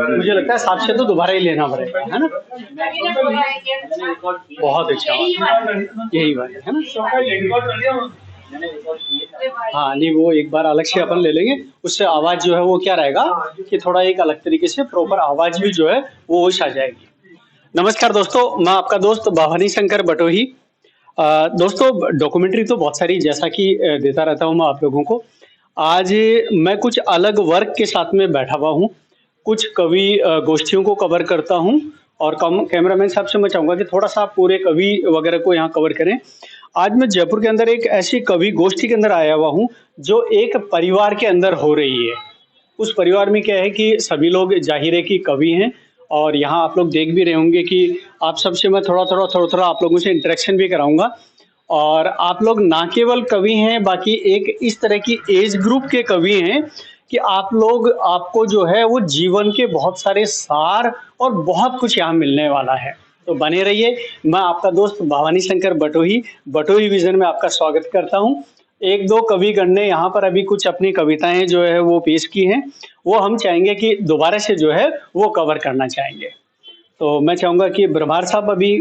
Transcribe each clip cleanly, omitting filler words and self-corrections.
मुझे लगता है 7 से तो दोबारा ही लेना पड़ेगा, है ना? बहुत अच्छा, यही बात है ना? हाँ नहीं, वो एक बार अलग से अपन ले लेंगे, उससे आवाज जो है वो क्या रहेगा कि थोड़ा एक अलग तरीके से प्रॉपर आवाज भी जो है वो होश आ जाएगी। नमस्कार दोस्तों, मैं आपका दोस्त भवानी शंकर बटोही। दोस्तों, डॉक्यूमेंट्री तो बहुत सारी जैसा कि देता रहता हूँ मैं आप लोगों को। आज मैं कुछ अलग वर्क के साथ में बैठा हुआ हूँ, कुछ कवि गोष्ठियों को कवर करता हूँ और कैमरामैन साहब से मैं चाहूंगा कि थोड़ा सा आप पूरे कवि वगैरह को यहाँ कवर करें। आज मैं जयपुर के अंदर एक ऐसी कवि गोष्ठी के अंदर आया हुआ हूँ जो एक परिवार के अंदर हो रही है। उस परिवार में क्या है कि सभी लोग जाहिर है कि कवि हैं, और यहाँ आप लोग देख भी रहे होंगे कि आप सबसे मैं थोड़ा आप लोगों से इंटरेक्शन भी कराऊंगा। और आप लोग ना केवल कवि हैं, बाकी एक इस तरह की एज ग्रुप के कवि हैं कि आपको जो है वो जीवन के बहुत सारे सार और बहुत कुछ यहाँ मिलने वाला है। तो बने रहिए। मैं आपका दोस्त भवानी शंकर बटोही, बटोही विजन में आपका स्वागत करता हूँ। एक दो कविगण ने यहाँ पर अभी कुछ अपनी कविताएं जो है वो पेश की हैं, वो हम चाहेंगे कि दोबारा से जो है वो कवर करना चाहेंगे। तो मैं चाहूंगा कि ब्रह्मार साहब अभी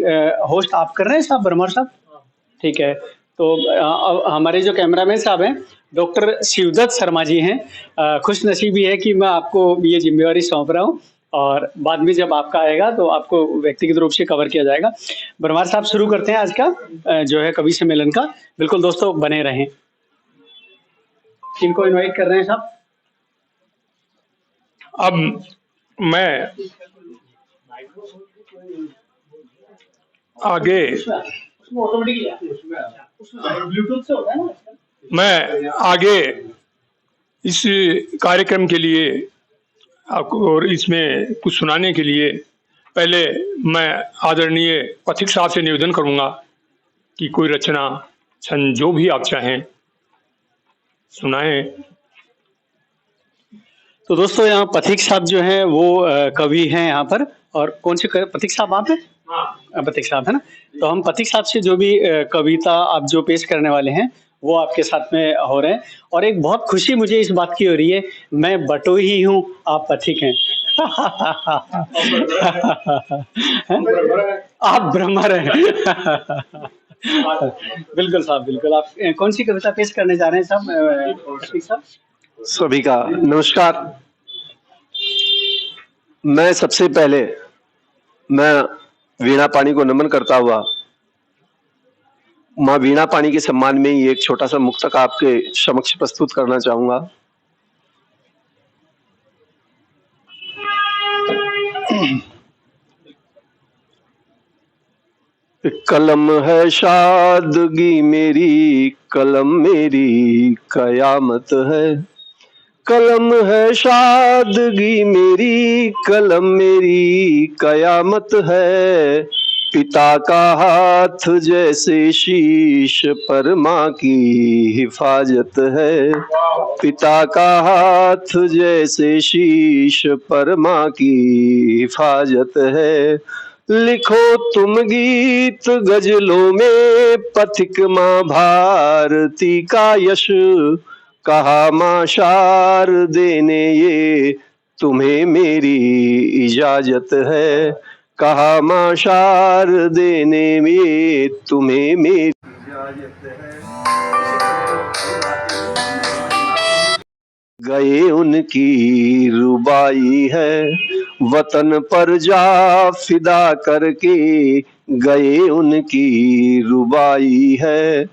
होस्ट आप कर रहे हैं साहब, ब्रह्मार साहब? ठीक है। तो हमारे जो कैमरामैन साहब हैं डॉक्टर शिवदत्त शर्मा जी हैं। खुश नसीबी है कि मैं आपको ये जिम्मेवारी सौंप रहा हूँ, और बाद में जब आपका आएगा तो आपको व्यक्तिगत रूप से कवर किया जाएगा। ब्रह्मार साहब शुरू करते हैं आज का जो है कवि सम्मेलन का। बिल्कुल दोस्तों, बने रहें। किनको इनवाइट कर रहे हैं साहब? अब मैं आगे इस कार्यक्रम के लिए आपको और इसमें कुछ सुनाने के लिए पहले मैं आदरणीय पथिक साहब से निवेदन करूंगा कि कोई रचना छंद जो भी आप चाहें सुनाएं। तो दोस्तों, यहाँ पथिक साहब जो हैं वो कवि हैं यहाँ पर। और कौन से पथिक साहब आप हैं? हाँ, पथिक साहब है ना। तो हम पथिक साहब से जो भी कविता आप जो पेश करने वाले हैं वो आपके साथ में हो रहे हैं। और एक बहुत खुशी मुझे इस बात की हो रही है, मैं बटोही हूँ, आप पथिक हैं। आप भ्रमर हैं। बिल्कुल साहब, बिल्कुल। आप कौन सी कविता पेश करने जा रहे हैं साहब, पथिक साहब? सभी का नमस्कार। मैं सबसे पहले वीणा पानी को नमन करता हुआ माँ वीणा पानी के सम्मान में ही एक छोटा सा मुक्तक आपके समक्ष प्रस्तुत करना चाहूंगा। कलम है शादगी मेरी, कलम मेरी कयामत है। कलम है शादगी मेरी, कलम मेरी कयामत है। पिता का हाथ जैसे शीश पर माँ की हिफाजत है। पिता का हाथ जैसे शीश पर माँ की हिफाजत है। लिखो तुम गीत गजलों में पथिक माँ भारती का यश। कहा माँ शार देने ये तुम्हें मेरी इजाजत है। कहा माँ शार देने में तुम्हें मेरी इजाजत है। गए उनकी रुबाई है, वतन पर जा फिदा करके गए उनकी रुबाई है।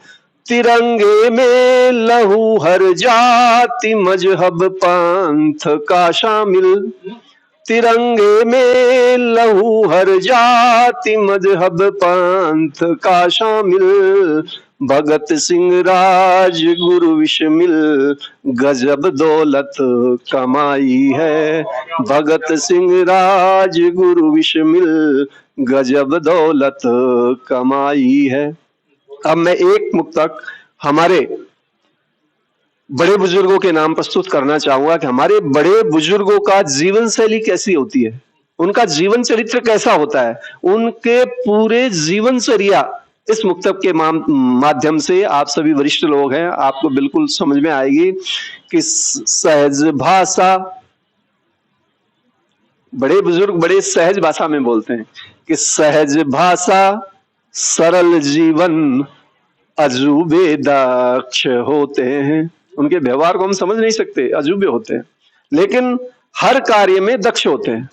तिरंगे में लहू हर जाति मजहब पंथ का शामिल। तिरंगे में लहू हर जाति मजहब पंथ का शामिल। भगत सिंह राज गुरु विशमिल गजब दौलत कमाई है। भगत सिंह राज गुरु विशमिल गजब दौलत कमाई है। अब मैं एक मुक्तक हमारे बड़े बुजुर्गों के नाम प्रस्तुत करना चाहूंगा कि हमारे बड़े बुजुर्गों का जीवन शैली कैसी होती है, उनका जीवन चरित्र कैसा होता है, उनके पूरे जीवन चर्या इस मुक्तक के माध्यम से आप सभी वरिष्ठ लोग हैं, आपको बिल्कुल समझ में आएगी कि सहज भाषा, बड़े बुजुर्ग बड़े सहज भाषा में बोलते हैं कि सहज भाषा सरल जीवन अजूबे दक्ष होते हैं। उनके व्यवहार को हम समझ नहीं सकते, अजूबे होते हैं, लेकिन हर कार्य में दक्ष होते हैं।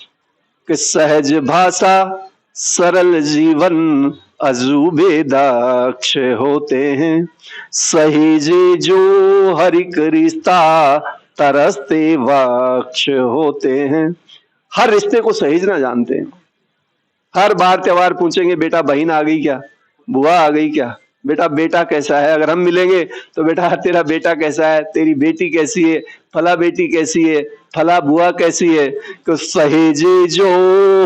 कि सहज भाषा सरल जीवन अजूबे दक्ष होते हैं, सहेजे जो हरिक रिश्ता तरसते वक्ष होते हैं। हर रिश्ते को सहेजना जानते हैं। हर बार त्योहार पूछेंगे, बेटा बहन आ गई क्या, बुआ आ गई क्या, बेटा कैसा है। अगर हम मिलेंगे तो बेटा तेरा बेटा कैसा है, तेरी बेटी कैसी है, फला बेटी कैसी है, फला बुआ कैसी है। तो सहेजे जो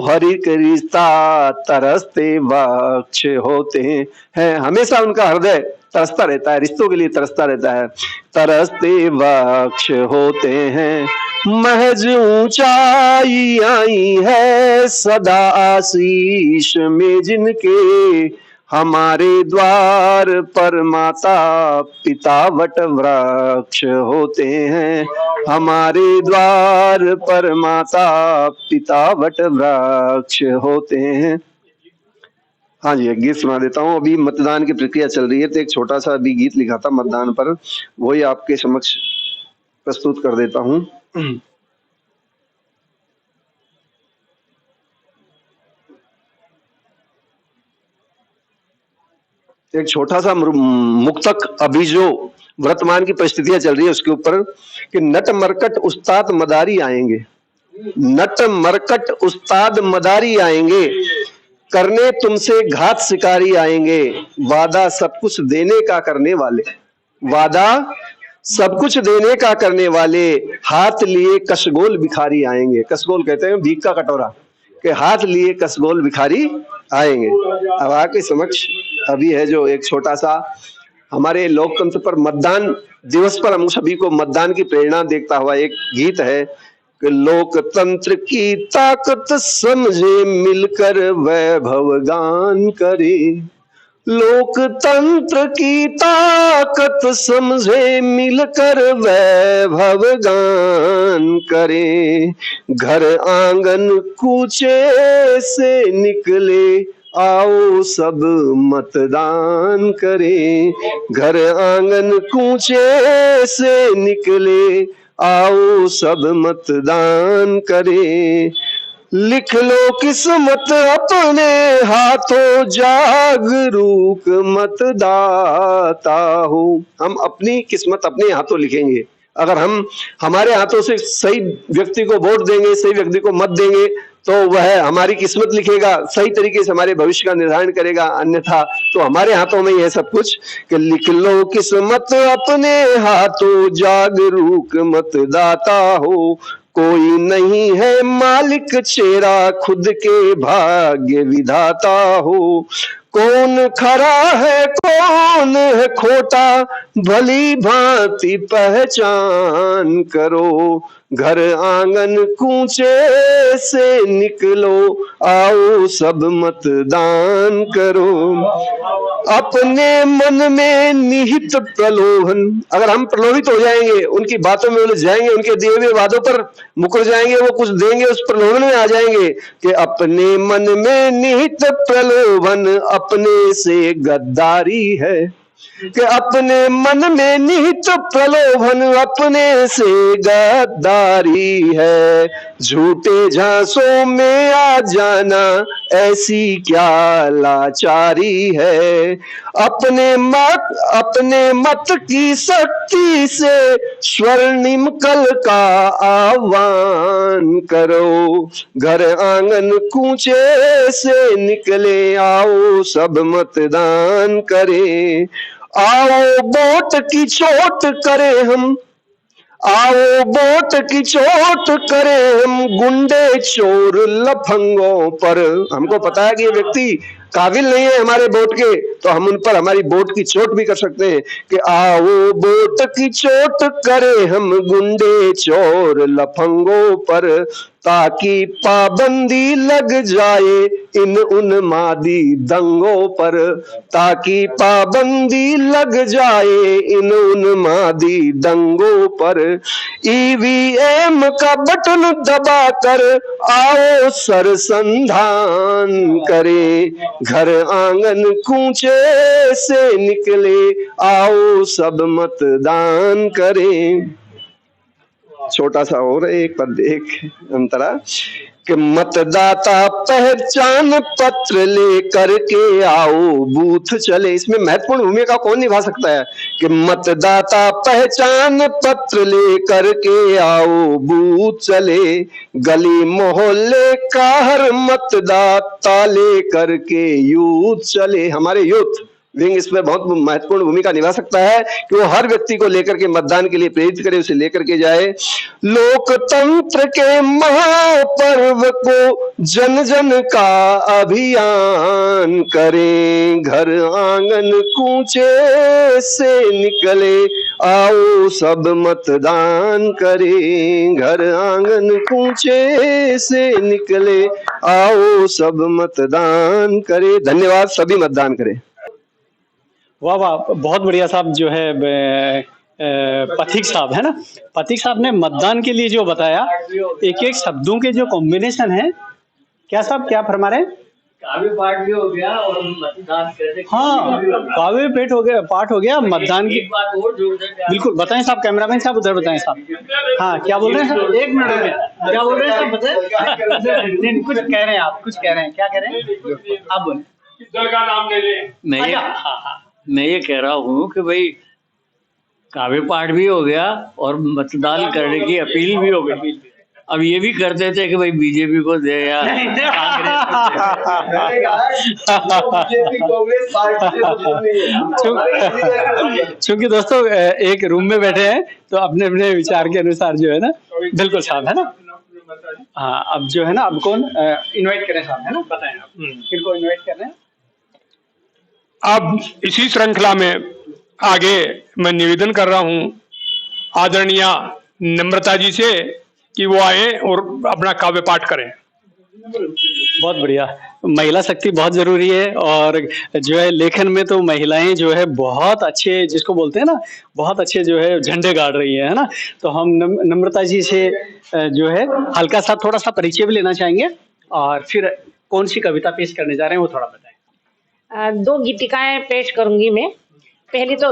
हरिक रिश्ता तरसते वक्ष होते हैं। हमेशा उनका हृदय तरसता रहता है, रिश्तों के लिए तरसता रहता है। तरसते वक्ष होते हैं, महज ऊंचाई आई है सदा आशीष में जिनके, हमारे द्वार पर माता पिता वट वृक्ष होते हैं। हमारे द्वार पर माता पिता वट वृक्ष होते हैं। हाँ जी, एक गीत सुना देता हूँ। अभी मतदान की प्रक्रिया चल रही है, तो एक छोटा सा अभी गीत लिखा था मतदान पर, वही आपके समक्ष प्रस्तुत कर देता हूँ। एक छोटा सा मुक्तक अभी जो वर्तमान की परिस्थितियां चल रही है उसके ऊपर, कि नट मरकट उस्ताद मदारी आएंगे, नट मरकट उस्ताद मदारी आएंगे, करने तुमसे घात शिकारी आएंगे, वादा सब कुछ देने का करने वाले, वादा सब कुछ देने का करने वाले, हाथ लिए कसगोल भिखारी आएंगे। कसगोल कहते हैं भीख का कटोरा, के हाथ लिए कसगोल भिखारी आएंगे। अब आपके समक्ष अभी है जो एक छोटा सा हमारे लोकतंत्र पर, मतदान दिवस पर हम सभी को मतदान की प्रेरणा देखता हुआ एक गीत है कि लोकतंत्र की ताकत समझे मिलकर वैभव गान करे, लोकतंत्र की ताकत समझे मिलकर वैभव गान करे, घर आंगन कूचे से निकले आओ सब मतदान करें, घर आंगन कूचे से निकले आओ सब मतदान करें, लिख लो किस्मत अपने हाथों जागरूक मतदाता हो। हम अपनी किस्मत अपने हाथों लिखेंगे। अगर हम हमारे हाथों से सही व्यक्ति को वोट देंगे, सही व्यक्ति को मत देंगे, तो वह हमारी किस्मत लिखेगा, सही तरीके से हमारे भविष्य का निर्धारण करेगा। अन्यथा तो हमारे हाथों में ही है सब कुछ, कि लिख लो किस्मत अपने हाथों जागरूक मतदाता हो, कोई नहीं है मालिक चेहरा खुद के भाग्य विधाता हो, कौन खरा है कौन है खोटा भली भांति पहचान करो, घर आंगन कूचे से निकलो आओ सब मतदान करो, अपने मन में निहित प्रलोभन, अगर हम प्रलोभित हो जाएंगे, उनकी बातों में उलझ जाएंगे, उनके दिए हुए वादों पर मुकर जाएंगे, वो कुछ देंगे उस प्रलोभन में आ जाएंगे, कि अपने मन में निहित प्रलोभन अपने से गद्दारी है, कि अपने मन में निहित प्रलोभन अपने से गद्दारी है, झूठे झांसों में आ जाना ऐसी क्या लाचारी है, अपने मत की शक्ति से स्वर्णिम कल का आह्वान करो, घर आंगन कूचे से निकले आओ सब मतदान करें, आओ वोट की चोट करें हम, आओ वोट की चोट करें हम गुंडे चोर लफंगों पर। हमको पता है कि ये व्यक्ति काबिल नहीं है हमारे वोट के, तो हम उन पर हमारी वोट की चोट भी कर सकते हैं, कि आओ वोट की चोट करें हम गुंडे चोर लफंगों पर, ताकि पाबंदी लग जाए इन उन्मादी दंगों पर, ताकि पाबंदी लग जाए इन उन्मादी दंगों पर। ईवीएम का बटन दबाकर आओ सरसंधान करें, घर आंगन कूचे से निकले आओ सब मतदान करें। छोटा सा और एक पद, एक अंतरा कि मतदाता पहचान पत्र लेकर के आओ बूथ चले। इसमें महत्वपूर्ण भूमिका कौन निभा सकता है कि मतदाता पहचान पत्र लेकर के आओ बूथ चले, गली मोहल्ले का हर मतदाता लेकर के यूथ चले। हमारे यूथ विंग इस पर बहुत महत्वपूर्ण भूमिका निभा सकता है कि वो हर व्यक्ति को लेकर के मतदान के लिए प्रेरित करे, उसे लेकर के जाए। लोकतंत्र के महापर्व को जन जन का अभियान करें, घर आंगन कूचे से निकले आओ सब मतदान करें, घर आंगन कूचे से निकले आओ सब मतदान करें। धन्यवाद। सभी मतदान करें। वाह वाह, बहुत बढ़िया साहब जो है पथिक साहब है ना, पथिक साहब ने मतदान के लिए जो बताया, एक एक शब्दों के जो कॉम्बिनेशन है, क्या साहब क्या फरमा रहे हैं? काव्य पाठ भी हो गया और मतदान करते। हाँ, काव्य पाठ हो गया, मतदान की एक बात और जोड़ दें। बिल्कुल बताएं साहब, कैमरामैन साहब उधर बताएं साहब। हाँ, क्या बोल रहे हैं साहब? एक मिनट में क्या बोल रहे हैं साहब बताएं। नहीं, कुछ कह रहे हैं आप, कुछ कह रहे हैं, क्या कह रहे हैं आप बोले। का नाम ले लें। मैं ये कह रहा हूँ कि भाई काव्य पाठ भी हो गया और मतदान करने की अपील भी हो गई। अब ये भी कर देते कि भाई बीजेपी को दे या चूंकि दोस्तों एक रूम में बैठे हैं तो अपने अपने विचार के अनुसार जो है ना, बिल्कुल साहब है ना। हाँ, अब जो है ना, अब कौन इनवाइट करें साहब, है ना, बताएं आप किनको इनवाइट कर रहे हैं। अब इसी श्रृंखला में आगे मैं निवेदन कर रहा हूं आदरणीय नम्रता जी से कि वो आए और अपना काव्य पाठ करें। बहुत बढ़िया, महिला शक्ति बहुत जरूरी है और जो है लेखन में तो महिलाएं जो है बहुत अच्छे, जिसको बोलते हैं ना, बहुत अच्छे जो है झंडे गाड़ रही है ना। तो हम नम्रता जी से जो है हल्का सा थोड़ा सा परिचय भी लेना चाहेंगे और फिर कौन सी कविता पेश करने जा रहे हैं वो थोड़ा बताएं। दो गीतिकाएं पेश करूंगी मैं। पहली तो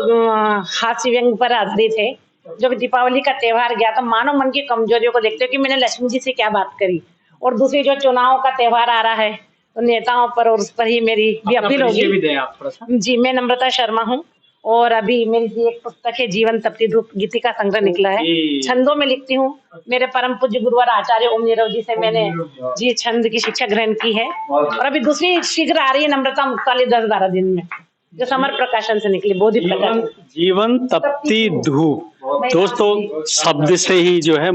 हास्य व्यंग पर आधारित है। जब दीपावली का त्योहार गया तो मानव मन की कमजोरियों को देखते हुए कि मैंने लक्ष्मी जी से क्या बात करी, और दूसरी जो चुनाव का त्योहार आ रहा है तो नेताओं पर और उस पर ही मेरी भी अपील होगी। जी, मैं नम्रता शर्मा हूँ और अभी मेरी जी एक पुस्तक है जीवन तपती धूप, गीतिका संग्रह निकला है। छंदों में लिखती हूँ। मेरे परम पूज्य गुरुवर आचार्य ओम नीरव जी से मैंने जी छंद की शिक्षा ग्रहण की है और अभी दूसरी शीघ्र आ रही है नम्रता मुक्ताली 10-12 दिन में, जो समर प्रकाशन से निकली, बोधि प्रकाशन। जीवन तपती धूप, दोस्तों शब्द से ही जो है,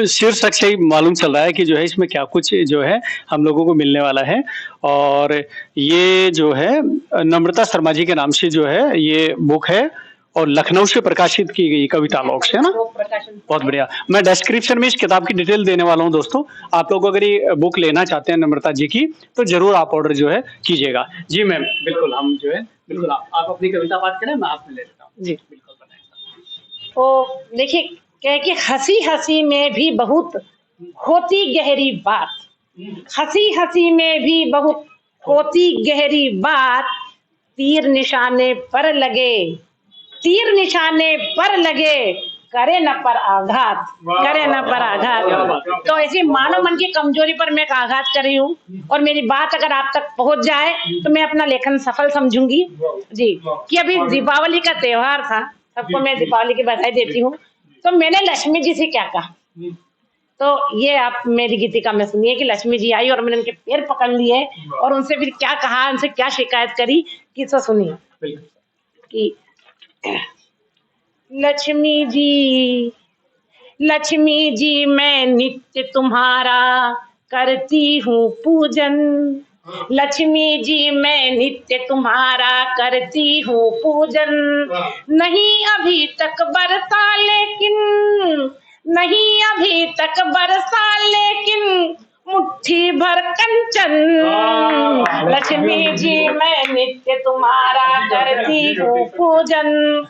शीर्षक से ही मालूम चल रहा है कि जो है इसमें क्या कुछ जो है हम लोगों को मिलने वाला है। और ये जो है नम्रता शर्मा जी के नाम से जो है ये बुक है और लखनऊ से प्रकाशित की गई कविता लोक से, है ना। बहुत बढ़िया। मैं डिस्क्रिप्शन में इस किताब की डिटेल देने वाला हूं दोस्तों। आप लोग अगर ये बुक लेना चाहते हैं नम्रता जी की तो जरूर आप ऑर्डर जो है कीजिएगा। जी मैम, बिल्कुल हम जो है, बिल्कुल आप अपनी कविता बात करें, मैं आपसे ले लेता हूँ। जी बिल्कुल बताएं। तो देखिए, कह कि हंसी हंसी में भी बहुत होती गहरी बात, हंसी हंसी में भी बहुत होती गहरी बात, तीर निशाने पर लगे, तीर निशाने पर लगे, करे न पर आघात, करे न पर आघात। तो ऐसी मानव मन की कमजोरी पर मैं आघात कर रही हूँ और मेरी बात अगर आप तक पहुंच जाए तो मैं अपना लेखन सफल समझूंगी। जी, कि अभी दीपावली का त्योहार था, सबको मैं दीपावली की बधाई देती हूँ। तो मैंने लक्ष्मी जी से क्या कहा, तो ये आप मेरी गीतिका में सुनिए कि लक्ष्मी जी आई और मैंने उनके पैर पकड़ लिए और उनसे फिर क्या कहा, उनसे क्या शिकायत करी, किससे सुनिए कि लक्ष्मी जी मैं नित्य तुम्हारा करती हूँ पूजन, लक्ष्मी जी मैं नित्य तुम्हारा करती हूँ पूजन, नहीं अभी तक बरसा लेकिन नहीं अभी तक बरसा लेकिन मुट्ठी भर कंचन। लक्ष्मी जी मैं नित्य तुम्हारा करती हूँ पूजन।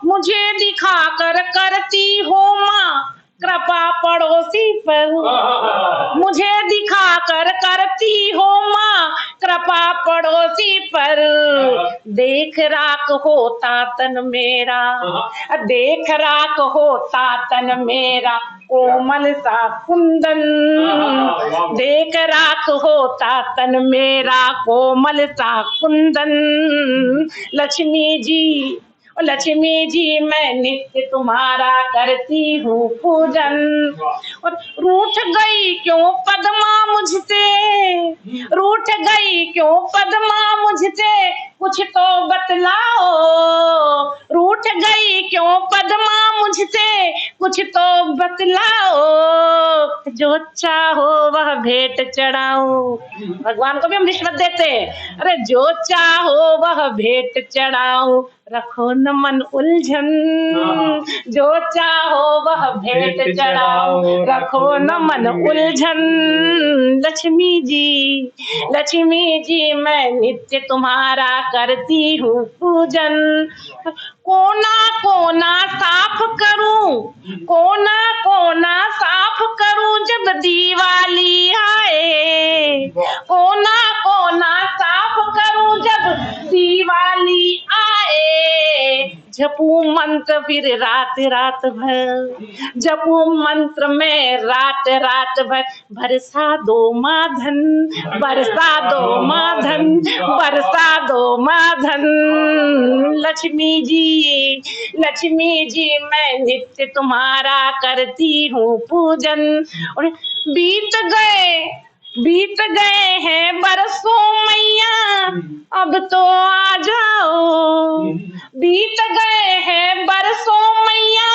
मुझे दिखा कर करती हो माँ कृपा पड़ोसी पर। मुझे दिखा कर करती हो माँ कृपा पड़ोसी पर। देख राख होता तन मेरा, देख राख होता तन मेरा कोमल सा कुंदन। देख राख होता तन मेरा कोमल सा कुंदन। लक्ष्मी जी, लक्ष्मी जी मैं नित्य तुम्हारा करती हूँ पूजन। और रूठ गई क्यों पद्मा मुझसे, रूठ गई क्यों पद्मा मुझसे कुछ तो बतलाओ। रूठ गई क्यों पद्मा मुझसे कुछ तो बतलाओ। जो चाहो वह भेंट चढ़ाओ। भगवान को भी हम रिश्वत देते हैं। अरे जो चाहो वह भेंट चढ़ाओ, रखो न मन उलझन। जो चाहो वह भेंट चढ़ाओ, रखो न मन उलझन। लक्ष्मी जी मैं नित्य तुम्हारा करती हूँ पूजन। कोना कोना साफ करूं, कोना कोना साफ करूं जब दिवाली आए। कोना कोना साफ करूं जब दिवाली आए। जपू मंत्र फिर रात रात भर, जपू मंत्र में रात रात भर। बरसा दो माँ धन, बरसा दो माँ धन, बरसा दो माँ धन। लक्ष्मी जी मैं नित्य तुम्हारा करती हूँ पूजन। और बीत गए हैं बरसों मैया अब तो आ जाओ। बीत गए हैं बरसों मैया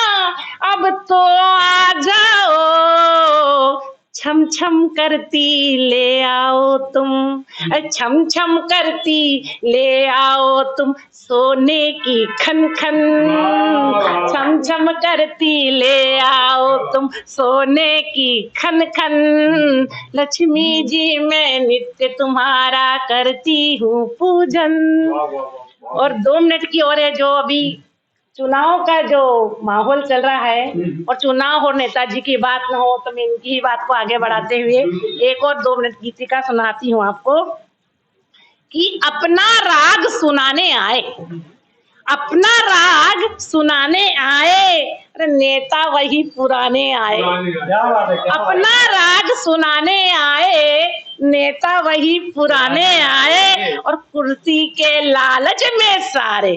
अब तो आ जाओ। छम छम करती ले आओ तुम, छम छम करती ले आओ तुम सोने की खन खन। छम छम करती ले आओ तुम सोने की खन खन। लक्ष्मी जी मैं नित्य तुम्हारा करती हूँ पूजन। और 2 मिनट की और है, जो अभी चुनाव का जो माहौल चल रहा है और चुनाव हो नेताजी की बात न हो तो मैं इनकी ही बात को आगे बढ़ाते हुए एक और 2 मिनट गीतिका सुनाती हूँ आपको कि अपना राग सुनाने आए, अपना राग सुनाने आए। अरे नेता वही पुराने आए। अपना राग सुनाने आए, नेता वही पुराने आए। और कुर्सी के लालच में सारे,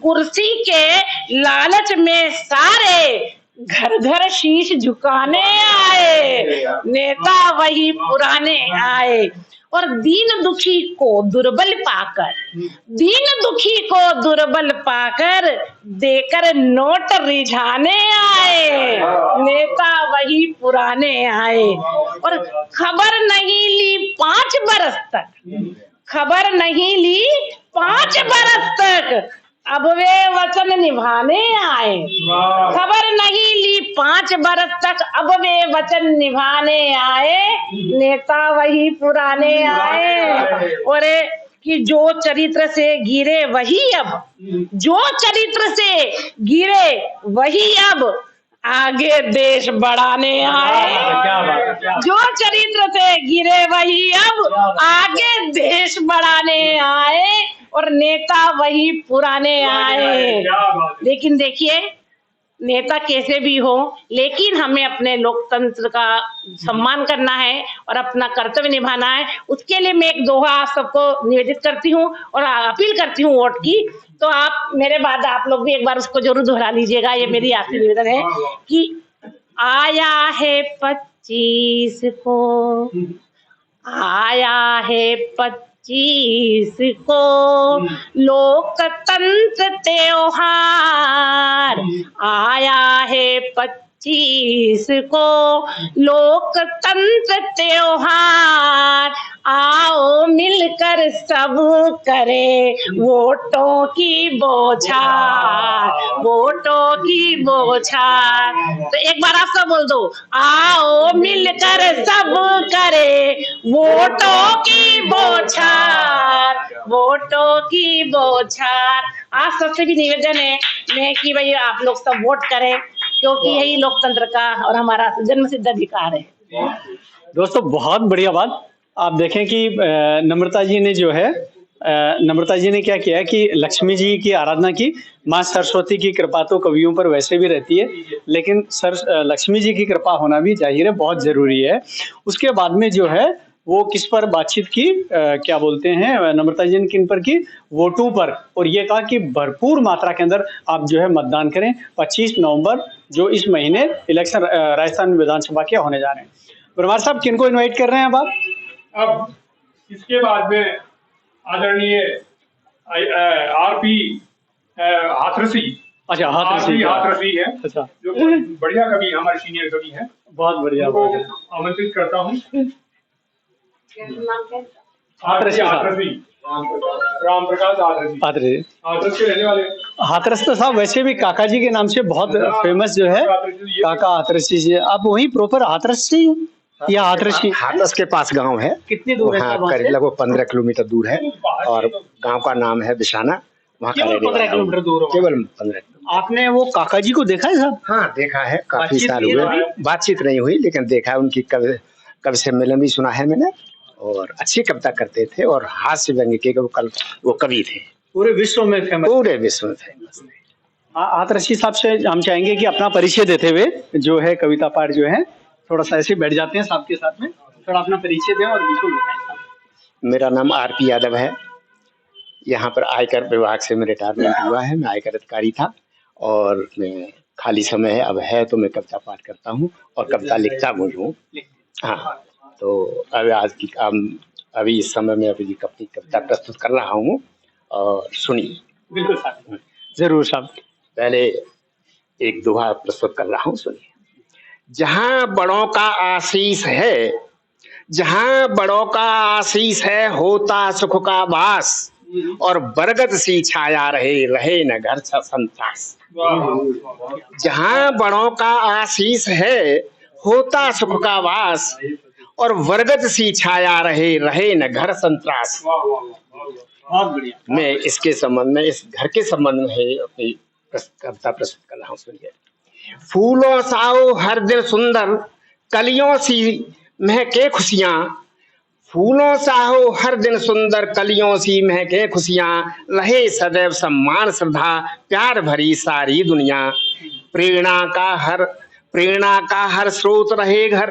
कुर्सी के लालच में सारे घर घर शीश झुकाने आए। नेता वही पुराने आए। और दीन दुखी को दुर्बल पाकर, दीन दुखी को दुर्बल पाकर देकर नोट रिझाने आए। नेता वही पुराने आए। और खबर नहीं ली 5 बरस तक, खबर नहीं ली 5 बरस तक अब वे वचन निभाने आए। खबर नहीं ली 5 बरस तक अब वे वचन निभाने आए। नेता वही पुराने आए। और कि जो चरित्र से गिरे वही अब, जो चरित्र से गिरे वही अब आगे देश बढ़ाने आए। जो चरित्र से गिरे वही अब आगे देश बढ़ाने आए। और नेता वही पुराने आए। लेकिन देखिए नेता कैसे भी हो, लेकिन हमें अपने लोकतंत्र का सम्मान करना है और अपना कर्तव्य निभाना है। उसके लिए मैं एक दोहा आप सबको निवेदित करती हूँ और अपील करती हूँ वोट की। तो आप मेरे बाद आप लोग भी एक बार उसको जरूर दोहरा लीजिएगा। ये मेरी आखिरी निवेदन है कि आया है 25 को, आया है 25 को लोकतंत्र त्योहार। आया है 25 को लोकतंत्र त्योहार, आओ मिलकर सब करे वोटों की बौछार, वोटों की बौछार। तो एक बार आप सब बोल दो, आओ मिलकर सब करे वोटों की बौछार, वोटों की बौछार। आप सबसे भी निवेदन है कि भाई आप लोग सब वोट करें, क्योंकि यही लोकतंत्र का और हमारा जन्मसिद्ध अधिकार है। दोस्तों बहुत बढ़िया बात। आप देखें कि नम्रता जी ने जो है नम्रता जी ने क्या किया कि लक्ष्मी जी की आराधना की। माँ सरस्वती की कृपा तो कवियों पर वैसे भी रहती है, लेकिन लक्ष्मी जी की कृपा होना भी जाहिर है बहुत जरूरी है। उसके बाद में जो है वो किस पर बातचीत की, क्या बोलते हैं नम्रता जी ने किन पर की, वोटों पर। और ये कहा कि भरपूर मात्रा के अंदर आप जो है मतदान करें। 25 नवंबर जो इस महीने इलेक्शन राजस्थान विधानसभा के होने जा रहे हैं। परमार साहब किनको इनवाइट कर रहे हैं आप? अब इसके बाद में आदरणीय आरपी हाथरसी। अच्छा, हाथरसी है। अच्छा, जो बढ़िया कवि, हमारे सीनियर कवि हैं। बहुत बढ़िया। आमंत्रित करता हूँ। हाथरसी, राम प्रकाश हाथरसी हाथरस के रहने वाले। हाथरस तो साहब वैसे भी काका जी के नाम से बहुत फेमस जो है, काका हाथरसी जी। आप वही प्रॉपर हाथरस से या हाथरसी? हाथरस के पास गांव है। कितनी दूर है? करीब लगभग 15 किलोमीटर दूर है, और गांव का नाम है बिशाना। वहाँ का 15 किलोमीटर दूर? केवल 15। आपने वो काका जी को देखा है साहब? हाँ देखा है, काफी साल हुए, बातचीत नहीं हुई, लेकिन देखा उनकी कवि सम्मेलन भी सुना है मैंने। और अच्छी कविता करते थे और हास्य व्यंग्य के वो कवि थे, पूरे विश्व में फेमस। पूरे विश्व में फेमस। हाथरसी साहब से हम चाहेंगे कि अपना परिचय देते हुए जो है कविता पाठ जो है थोड़ा सा ऐसे बैठ जाते हैं साहब के साथ में, थोड़ा अपना परिचय दें और बिल्कुल बताएं। मेरा नाम आरपी यादव है। यहाँ पर आयकर विभाग से मेरा रिटायरमेंट हुआ है। मैं आयकर अधिकारी था, और मैं खाली समय है अब है तो मैं कविता पाठ करता हूँ और कविता लिखता भी हूँ। हाँ, तो अभी इस समय में अपनी कविता प्रस्तुत कर रहा हूँ, और सुनिए। बिल्कुल साहब, जरूर साहब। पहले एक दोहा प्रस्तुत कर रहा हूँ, सुनिए। जहाँ बड़ों का आशीष है, जहाँ बड़ों का आशीष है, होता सुख का वास, और बरगद सी छाया रहे न घर संतास। जहाँ बड़ों का आशीष है, होता सुख का वास, और बरगद सी छाया रहे न घर संतास। मैं इसके संबंध में, इस घर के संबंध में अपनी कविता प्रस्तुत कर रहा हूँ, सुनिए। फूलों साओ हर दिन सुंदर, कलियों सी महके खुशियां, फूलों साओ हर दिन सुंदर, कलियों सी महके खुशियां, रहे सदैव सम्मान श्रद्धा, प्यार भरी सारी दुनिया। प्रेरणा का हर स्रोत रहे घर,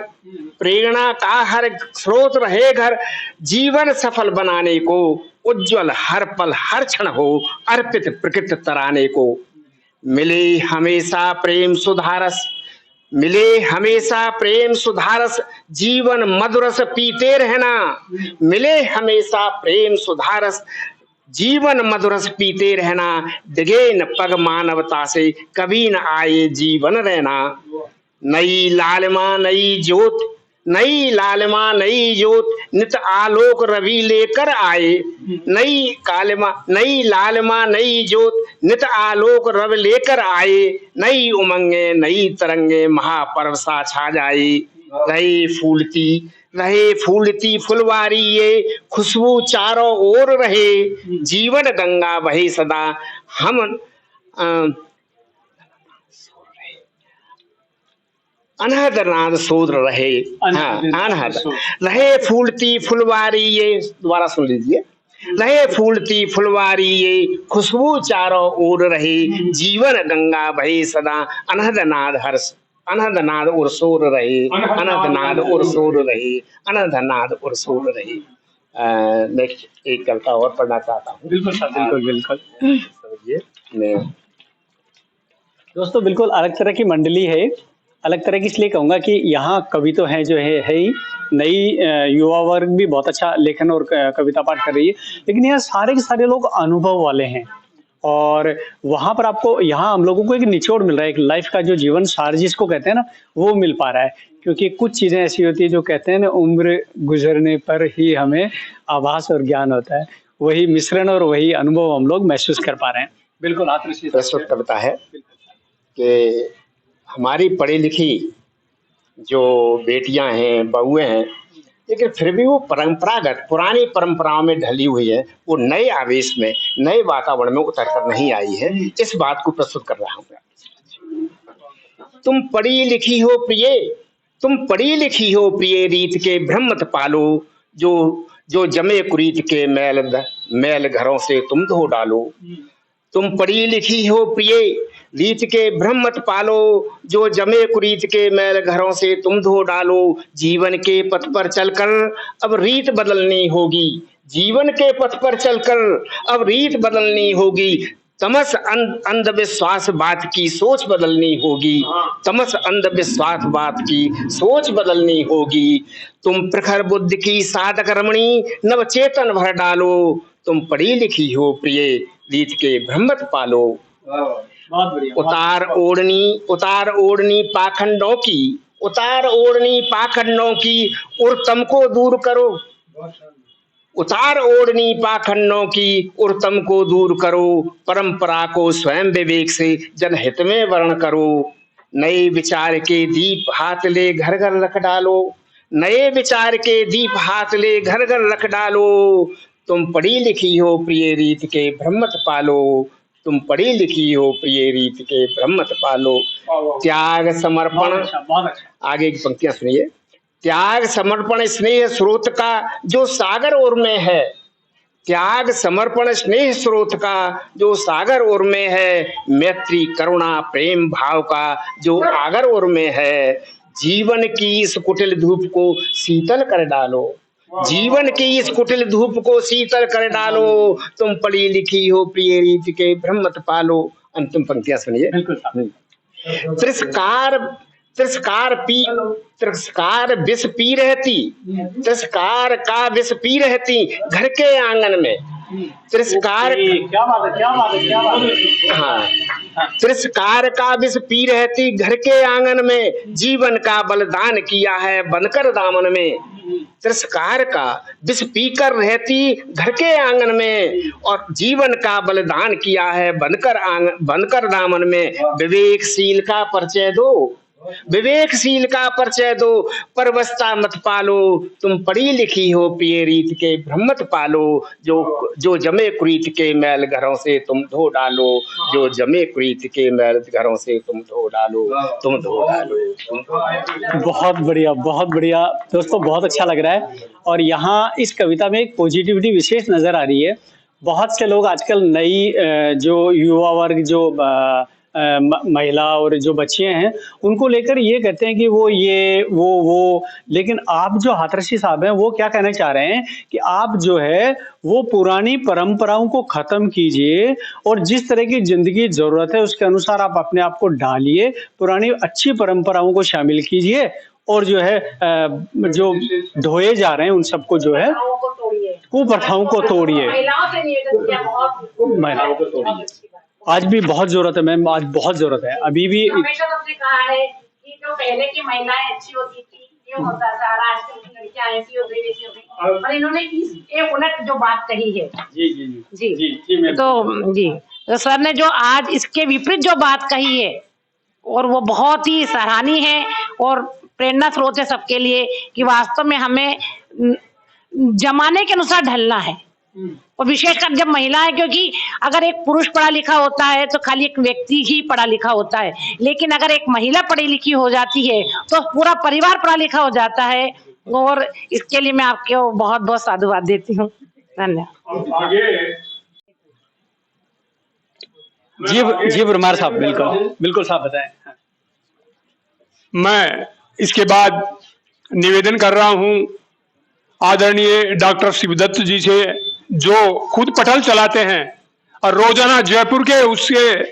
प्रेरणा का हर स्रोत रहे घर, जीवन सफल बनाने को, उज्जवल हर पल हर क्षण हो अर्पित प्रकृति तराने को। मिले हमेशा प्रेम सुधारस, मिले हमेशा प्रेम सुधारस, जीवन मधुरस पीते रहना। मिले हमेशा प्रेम सुधारस, जीवन मधुरस पीते रहना। डिगे न पग मानवता से, कभी न आए जीवन रहना। नई लालिमा नई ज्योत, नई लालिमा नई ज्योत, नित आलोक रवि लेकर आए। नई लालिमा नई ज्योत, नित आलोक रवि लेकर आए। नई उमंगे नई तरंगे, महापर्व सा छा जाए। रहे फूलती फुलवारी ये, खुशबू चारों ओर रहे। जीवन गंगा बहे सदा, हम अनहद नाद सोद रहे। अनहद रहे फूलती फुलवारी ये, दोबारा सुन लीजिए। रहे फूलती फुलवारी ये, खुशबू चारों ओर रहे। जीवन गंगा बहे सदा, अनहद नाद और सोर रहे। अनहद नाद और सोर रहे, अनहद नाद और सोर रहे। नेक्स्ट एक कविता और पढ़ना चाहता हूँ। बिल्कुल। मैं दोस्तों बिल्कुल अलग तरह की मंडली है। अलग तरह की इसलिए कहूँगा कि यहाँ कवि तो है जो है ही, नई युवा वर्ग भी बहुत अच्छा लेखन और कविता पाठ कर रही है, लेकिन यहाँ सारे के सारे लोग अनुभव वाले हैं। और वहां पर आपको यहाँ हम लोगों को एक निचोड़ मिल रहा है, एक लाइफ का जो जीवन सार जिसको कहते हैं ना, वो मिल पा रहा है। क्योंकि कुछ चीजें ऐसी होती है जो कहते हैं ना, उम्र गुजरने पर ही हमें आभास और ज्ञान होता है, वही मिश्रण और वही अनुभव हम लोग महसूस कर पा रहे हैं। बिल्कुल प्रस्तुत करता है कि हमारी पढ़ी लिखी जो बेटियां हैं, बहुएं हैं, लेकिन फिर भी वो परंपरागत पुरानी परंपराओं में ढली हुई है, वो नए आवेश में, नए वातावरण में उतर कर नहीं आई है। इस बात को प्रस्तुत कर रहा हूँ। तुम पढ़ी लिखी हो प्रिय, तुम पढ़ी लिखी हो प्रिय, रीत के भ्रम मत पालो, जो जमे कुरीत के मैल घरों से तुम धो डालो। तुम पढ़ी लिखी हो प्रिय, रीत के भ्रम मत पालो, जो जमे कुरीत के मैल घरों से तुम धो डालो। जीवन के पथ पर चलकर अब रीत बदलनी होगी, जीवन के पथ पर चलकर अब रीत बदलनी होगी। तमस अंधविश्वास बात की सोच बदलनी होगी, तमस अंधविश्वास बात की सोच बदलनी होगी। तुम प्रखर बुद्धि की साधक रमणी नव चेतन भर डालो। तुम पढ़ी लिखी हो प्रिय, रीत के भ्रम मत पालो। बहुत बढ़िया। उतार ओढ़नी पाखंडों की, उतार ओढ़नी पाखंडों की, और तम को दूर करो। उतार ओढ़नी पाखंडों की, और तम को दूर करो। परंपरा को स्वयं विवेक से जनहित में वर्ण करो। नए विचार के दीप हाथ ले घर घर रख डालो, नए विचार के दीप हाथ ले घर घर रख डालो। तुम पढ़ी लिखी हो प्रिय, रीत के भ्रम मत पालो। तुम पढ़ी लिखी हो प्रिय, रीत के भ्रम मत पालो। त्याग समर्पण, आगे की पंक्तियां सुनिए। त्याग समर्पण स्नेह स्रोत का जो सागर ओर में है, त्याग समर्पण स्नेह स्रोत का जो सागर ओर में है। मैत्री करुणा प्रेम भाव का जो आगर ओर में है। जीवन की इस कुटिल धूप को शीतल कर डालो, जीवन की इस कुटिल धूप को शीतल कर डालो। तुम पढ़ी लिखी हो प्रिय, रीत के भ्रम मत पालो। अंतिम पंक्तियां सुनिए। तिरस्कार विष पी रहती, तिरस्कार का विष पी रहती घर के आंगन में। तिरस्कार, क्या बात है। हाँ, तिरस्कार का विष पी रहती घर के आंगन में। जीवन का बलिदान किया है बनकर दामन में। तिरस्कार का विष पीकर रहती घर के आंगन में, और जीवन का बलिदान किया है बनकर दामन में। विवेकशील का परिचय दो, विवेकशील का परिचय दो, परवशता मत पालो। तुम पढ़ी लिखी हो प्रिय, रीत के भ्रम मत पालो। जो जमे कुरीत के मैल घरों से तुम धो डालो, जो जमे कुरीत के मैल घरों से तुम धो डालो, तुम धो डालो। बहुत बढ़िया दोस्तों, बहुत अच्छा लग रहा है। और यहाँ इस कविता में एक पॉजिटिविटी विशेष नजर आ रही है। बहुत से लोग आजकल नई जो युवा वर्ग, जो महिला और जो बच्चे हैं, उनको लेकर ये कहते हैं कि वो, लेकिन आप जो हाथरसी साहब हैं वो क्या कहना चाह रहे हैं कि आप जो है वो पुरानी परंपराओं को खत्म कीजिए, और जिस तरह की जिंदगी जरूरत है उसके अनुसार आप अपने आप को ढालिए, पुरानी अच्छी परंपराओं को शामिल कीजिए, और जो है जो ढोए जा रहे हैं उन सबको जो है कुप्रथाओं को तोड़िए, महिलाओं को तोड़िए। आज भी बहुत जरूरत है मैम, आज बहुत जरूरत है। अभी भी हमेशा सबने कहा है कि जो पहले की महिलाएं अच्छी होती थी, ये होता था, आजकल की लड़कियां ऐसी हो गई वैसी हो गई। और इन्होंने एक उलट जो बात कही है, तो सर ने जो आज इसके विपरीत जो बात कही है, और वो बहुत ही सराहनीय है और प्रेरणा स्रोत है सबके लिए, कि वास्तव में हमें जमाने के अनुसार ढलना है। और विशेषकर जब महिला है, क्योंकि अगर एक पुरुष पढ़ा लिखा होता है तो खाली एक व्यक्ति ही पढ़ा लिखा होता है, लेकिन अगर एक महिला पढ़ी लिखी हो जाती है तो पूरा परिवार पढ़ा लिखा हो जाता है। और इसके लिए मैं आपको बहुत बहुत साधुवाद देती हूँ। धन्यवाद। जी ब्रह्मार साहब, बिल्कुल साहब बताएं। मैं इसके बाद निवेदन कर रहा हूं आदरणीय डॉक्टर शिवदत्त जी से, जो खुद पटल चलाते हैं और रोजाना जयपुर के उसके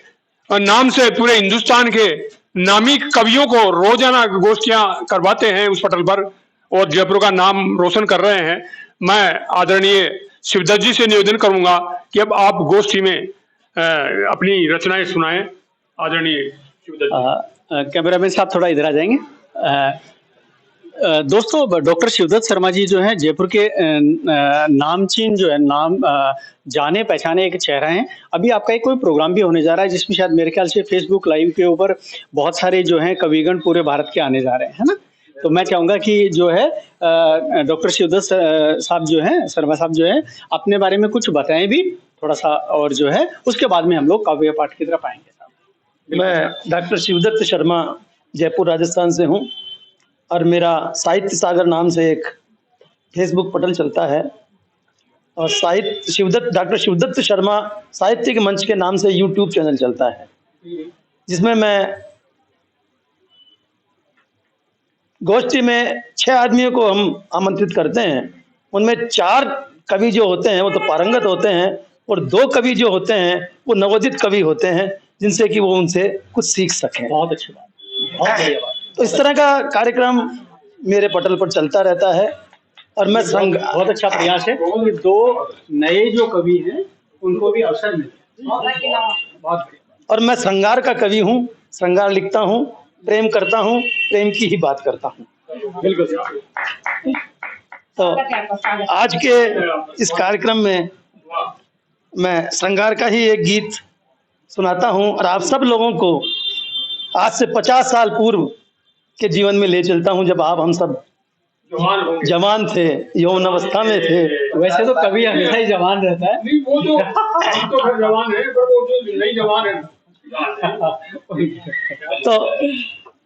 नाम से पूरे हिंदुस्तान के नामी कवियों को रोजाना गोष्ठियां करवाते हैं उस पटल पर, और जयपुर का नाम रोशन कर रहे हैं। मैं आदरणीय शिवदत्त जी से निवेदन करूंगा कि अब आप गोष्ठी में अपनी रचनाएं सुनाएं आदरणीय शिवदत्त जी। कैमरामैन साहब थोड़ा इधर आ जाएंगे। दोस्तों, डॉक्टर शिवदत्त शर्मा जी जो हैं जयपुर के नामचीन जो है जाने पहचाने एक चेहरा हैं। अभी आपका एक कोई प्रोग्राम भी होने जा रहा है जिसमें शायद मेरे ख्याल से फेसबुक लाइव के ऊपर बहुत सारे जो हैं कविगण पूरे भारत के आने जा रहे हैं, है ना? तो मैं चाहूंगा कि जो है डॉक्टर शिवदत्त साहब जो हैं, शर्मा साहब जो हैं, अपने बारे में कुछ बताएं भी थोड़ा सा, और जो है उसके बाद में हम लोग काव्य पाठ की तरफ आएंगे। मैं डॉक्टर शिवदत्त शर्मा जयपुर राजस्थान से हूँ और मेरा साहित्य सागर नाम से एक फेसबुक पटल चलता है और डॉक्टर शिवदत्त शर्मा साहित्यिक मंच के नाम से यूट्यूब चैनल चलता है, जिसमें मैं गोष्ठी में 6 आदमियों को हम आमंत्रित करते हैं। उनमें 4 कवि जो होते हैं वो तो पारंगत होते हैं और 2 कवि जो होते हैं वो नवोदित कवि होते हैं, जिनसे कि वो उनसे कुछ सीख सकें। बहुत अच्छी बात, बहुत बढ़िया बात। तो इस तरह का कार्यक्रम मेरे पटल पर चलता रहता है और मैं बहुत अच्छा प्रयास है कि 2 नए जो कवि हैं उनको भी अवसर मिले। बहुत बढ़िया। और मैं श्रृंगार का कवि हूँ, श्रृंगार लिखता हूँ, प्रेम करता हूँ, प्रेम की ही बात करता हूँ। बिल्कुल। तो आज के इस कार्यक्रम में मैं श्रृंगार का ही एक गीत सुनाता हूँ और आप सब लोगों को आज से 50 साल पूर्व के जीवन में ले चलता हूँ, जब हम सब जवान थे, यौवन अवस्था में थे। वैसे तो कवि हमेशा ही जवान रहता है। नहीं, वो तो हम तो फिर जवान है, पर वो जो नई जवान है। तो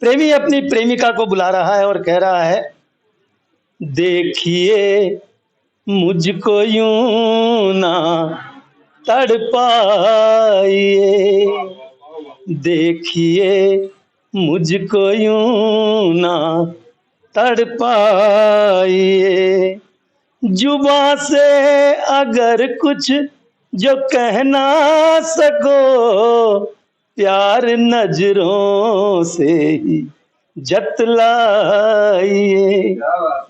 प्रेमी अपनी प्रेमिका को बुला रहा है और कह रहा है, देखिए मुझको यूं ना तड़पाइए, देखिए मुझको यूं ना तड़पाइए, जुबां से अगर कुछ जो कहना सको, प्यार नजरों से ही जतलाइए,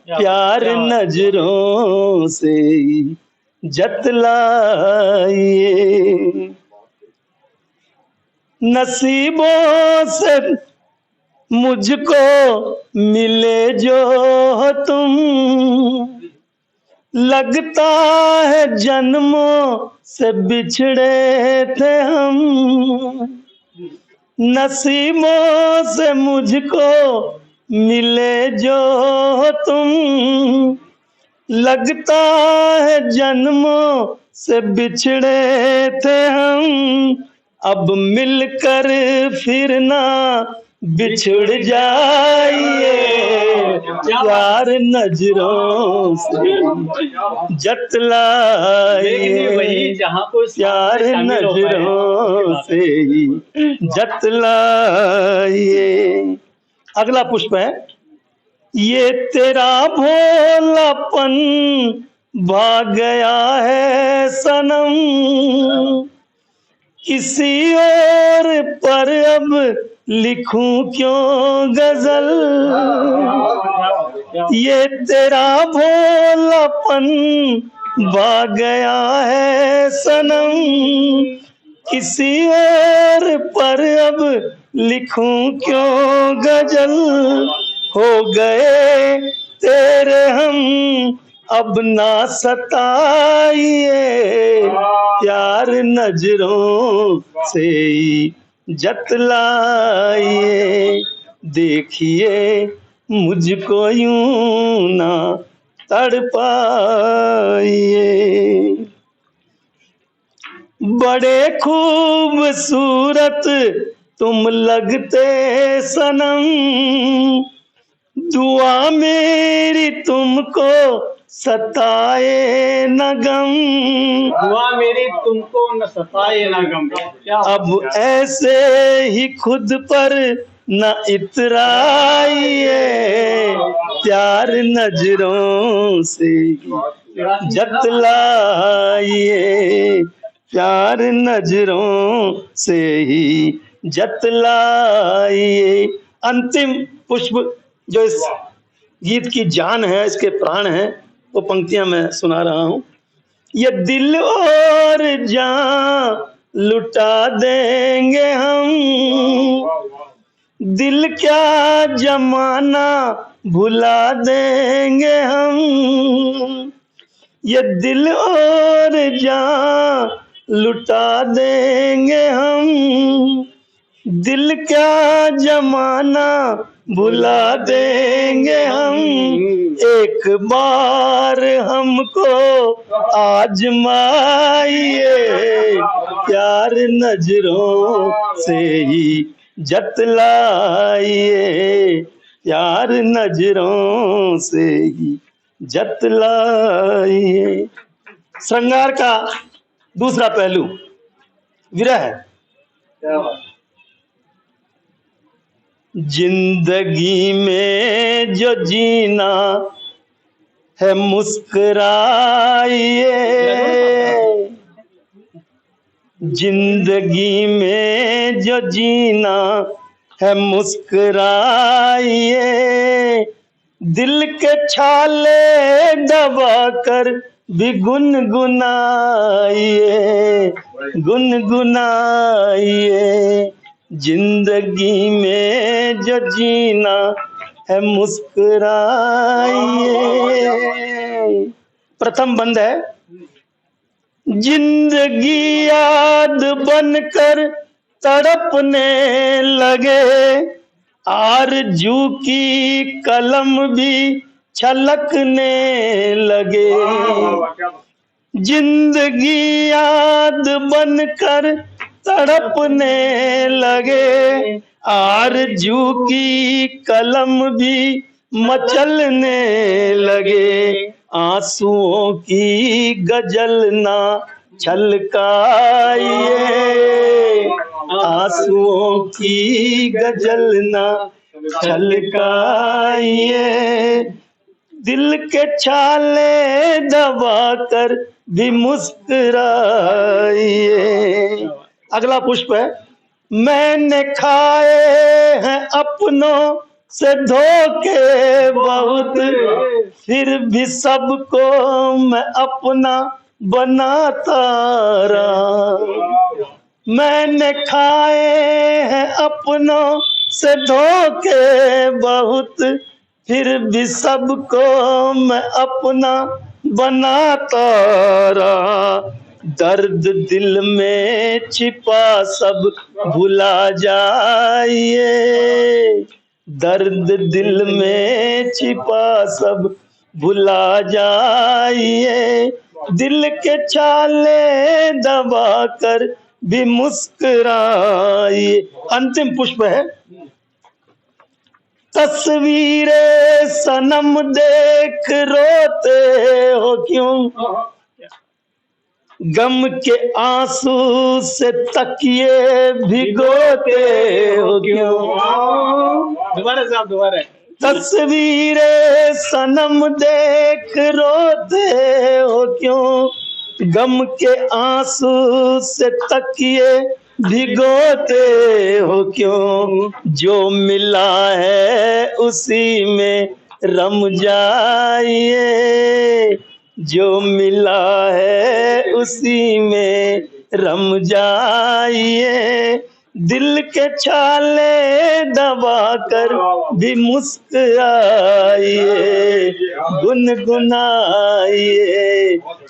प्यार नजरों से ही जतलाइए। नसीबों से मुझको मिले जो तुम, लगता है जन्मों से बिछड़े थे हम। नसीबों से मुझको मिले जो तुम, लगता है जन्मों से बिछड़े थे हम। अब मिलकर फिर ना बिछड़ जाइए, प्यार नजरों से जतलाइए, प्यार नजरों से ही जतलाइए। अगला पुष्प है, ये तेरा भोलापन भाग गया है सनम, किसी और पर अब लिखूं क्यों गजल। ये तेरा भोलापन भाग गया है सनम, किसी और पर अब लिखूं क्यों गजल। हो गए तेरे हम अब ना सताइए, प्यार नजरों से ही जतलाइए, देखिए मुझको यूं ना तड़पाइए। बड़े खूबसूरत तुम लगते सनम, दुआ मेरी तुमको सताए न गम। दुआ मेरी तुमको न सताए न गम। अब ऐसे ही खुद पर न इतराइए, प्यार नजरों से जतलाइए, प्यार नजरों से ही जतलाइए। अंतिम पुष्प जो इस गीत की जान है, इसके प्राण हैं, वो पंक्तियां मैं सुना रहा हूं। ये दिल और जान लुटा देंगे हम, दिल क्या जमाना भुला देंगे हम, ये दिल और जान लुटा देंगे हम, दिल क्या जमाना भुला देंगे हम, एक बार हमको आजमाइए, प्यार नजरों से ही जतलाइए, प्यार नजरों से ही जतलाइए। श्रृंगार का दूसरा पहलू विरह। जिंदगी में जो जीना है मुस्कुराइए, जिंदगी में जो जीना है मुस्कुराइए, दिल के छाले दबा कर भी गुनगुनाइए, गुनगुनाइए, जिंदगी में जो जीना है मुस्कुराइए। प्रथम बंद है, जिंदगी याद बनकर तड़पने लगे, आरज़ू की कलम भी छलकने लगे, जिंदगी याद बनकर तड़पने लगे, आरज़ू की कलम भी मचलने लगे, आंसुओं की गजल ना छलकाइए, आंसुओं की गजल ना छलकाइए, दिल के छाले दबा कर भी मुस्कुराइए। अगला पुष्प है, मैंने खाए हैं अपनों से धोखे बहुत, फिर भी सबको मैं अपना बनाता रहा, मैंने खाए हैं अपनों से धोखे बहुत, फिर भी सबको मैं अपना बनाता रहा, दर्द दिल में छिपा सब भुला जाइए, दर्द दिल में छिपा सब भुला जाइए, दिल के छाले दबा कर भी मुस्कुराइए। अंतिम पुष्प है, तस्वीरें सनम देख रोते हो क्यों, गम के आंसू से तकिए भिगोते हो क्यों, दोबारा साहब दोबारा। तस्वीरें सनम देख रोते हो क्यों, गम के आंसू से तकिए भिगोते हो क्यों, जो मिला है उसी में रम जाइए, जो मिला है उसी में रम जाइए, दिल के छाले दबा कर भी मुस्कुराइए, गुनगुनाइए,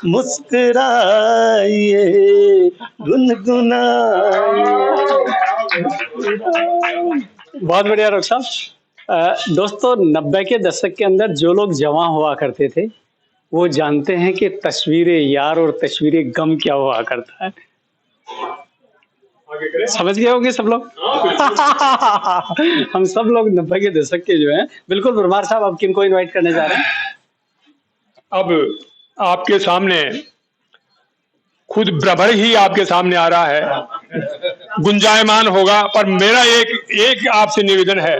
मुस्कुराइए, गुनगुनाइए। बहुत बढ़िया डॉक्टर साहब। दोस्तों 90 के दशक के अंदर जो लोग जवां हुआ करते थे वो जानते हैं कि तस्वीरें यार और तस्वीरें गम क्या हुआ करता है। समझ गए होंगे सब लोग। हम सब लोग 90 के दशक के जो हैं। बिल्कुल परमार साहब, आप किनको इनवाइट करने जा रहे हैं? अब आपके सामने खुद भ्रमर ही आपके सामने आ रहा है, गुंजायमान होगा, पर मेरा एक आपसे निवेदन है,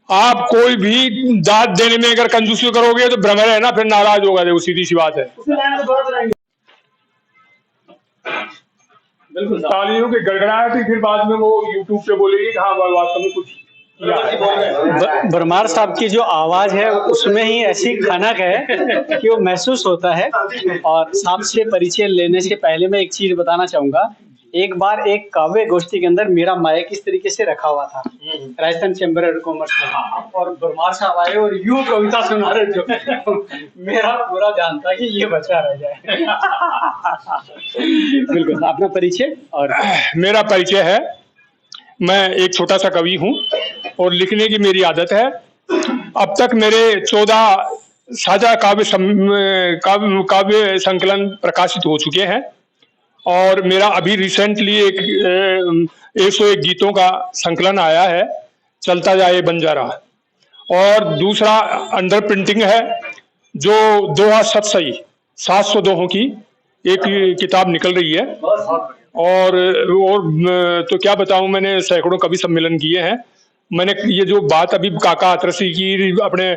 आप कोई भी दाद देने में अगर कंजूसी करोगे तो भ्रमर है ना फिर नाराज होगा, देखो सीधी सी बात है। तालियों की गड़गड़ाहट ही फिर बाद में वो यूट्यूब पे बोलेगी कि हाँ वास्तव में कुछ भरमार साहब की जो आवाज है उसमें ही ऐसी खनक है कि वो महसूस होता है। और साहब से परिचय लेने से पहले मैं एक चीज बताना चाहूंगा। एक बार एक काव्य गोष्ठी के अंदर मेरा माइक इस तरीके से रखा हुआ था राजस्थान चैम्बर ऑफ कॉमर्स में, और भरमार साहब आए और यूं कविता सुना रहे जो मेरा पूरा ध्यान था कि ये बचा रह जाए। बिल्कुल, अपना परिचय। और मेरा परिचय है, मैं एक छोटा सा कवि हूँ और लिखने की मेरी आदत है। अब तक मेरे 14 साझा काव्य संकलन प्रकाशित हो चुके हैं और मेरा अभी रिसेंटली एक 101 गीतों का संकलन आया है, चलता जाए बंजारा। और दूसरा अंडर प्रिंटिंग है जो दोहा सतसई 700 दोहों की एक किताब निकल रही है। और तो क्या बताऊं, मैंने सैकड़ों कवि सम्मेलन किए हैं। मैंने ये जो बात अभी काका आतरसी की, अपने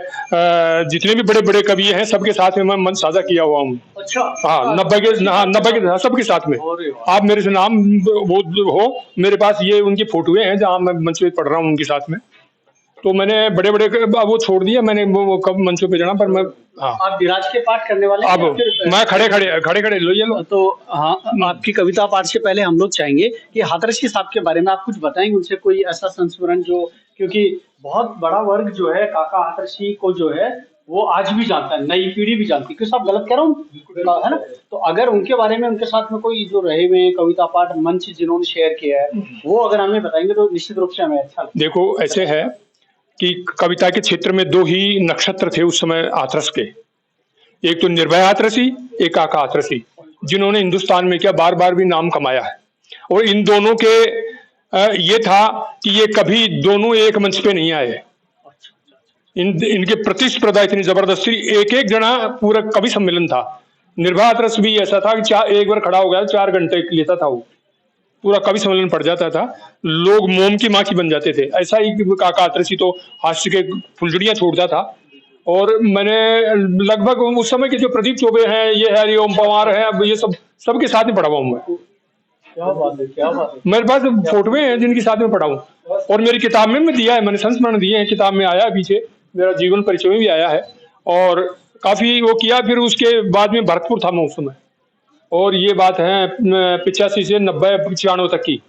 जितने भी बड़े बड़े कवि हैं सबके साथ में मैं मंच साझा किया हुआ हूँ। अच्छा, हाँ, 90 के सबके साथ में। आप मेरे से नाम वो हो, मेरे पास ये उनकी फोटोएं हैं जहाँ मैं मंच पे पढ़ रहा हूँ उनके साथ में। तो मैंने बड़े बड़े वो छोड़ दिया, मैंने वो कब मंचों पे जाना, पर मैं हाँ। आप विराज के पाठ करने वाले हैं? अब मैं खड़े लो ये लो। तो हाँ, आपकी कविता पाठ से पहले हम लोग चाहेंगे कि हाथरसी साहब के बारे में आप कुछ बताएंगे, उनसे कोई ऐसा संस्मरण जो, क्योंकि बहुत बड़ा वर्ग जो है काका हाथरसी को जो है वो आज भी जानता है, नई पीढ़ी भी जानती है। क्यों साहब, गलत कह रहा हूँ है ना? तो अगर उनके बारे में, उनके साथ में कोई जो रहे हुए कविता पाठ मंच जिन्होंने शेयर किया है, वो अगर हमें बताएंगे तो निश्चित रूप से हमें अच्छा लगेगा। देखो, ऐसे है कि कविता के क्षेत्र में 2 ही नक्षत्र थे उस समय हाथरस के, एक तो निर्भय हाथरसी, एक काका हाथरसी, जिन्होंने हिंदुस्तान में क्या बार बार भी नाम कमाया है। और इन दोनों के ये था कि ये कभी दोनों एक मंच पे नहीं आए। इनके प्रतिस्पर्धा इतनी जबरदस्त थी, एक एक जना पूरा कवि सम्मेलन था। निर्भय हाथरस भी ऐसा था कि एक बार खड़ा हो गया 4 घंटे लेता था, वो पूरा कवि सम्मेलन पड़ जाता था, लोग मोम की माखी बन जाते थे। ऐसा ही काका हाथरसी तो हास्य के फुलझड़ियां छोड़ता था। और मैंने लगभग उस समय के जो प्रदीप चौबे हैं, ये है ओम पवार है, अब ये सबके साथ में पढ़ा हुआ हूँ मैं। क्या बात है, क्या बात है। मेरे पास फोटोएं हैं जिनके साथ में पढ़ा हूँ, और मेरी किताब में दिया है, मैंने संस्मरण दिए हैं, किताब में आया है, पीछे मेरा जीवन परिचय में भी आया है। और काफी वो किया। फिर उसके बाद में भरतपुर था मैं उस समय, और ये बात है 85 से 90 95 तक की।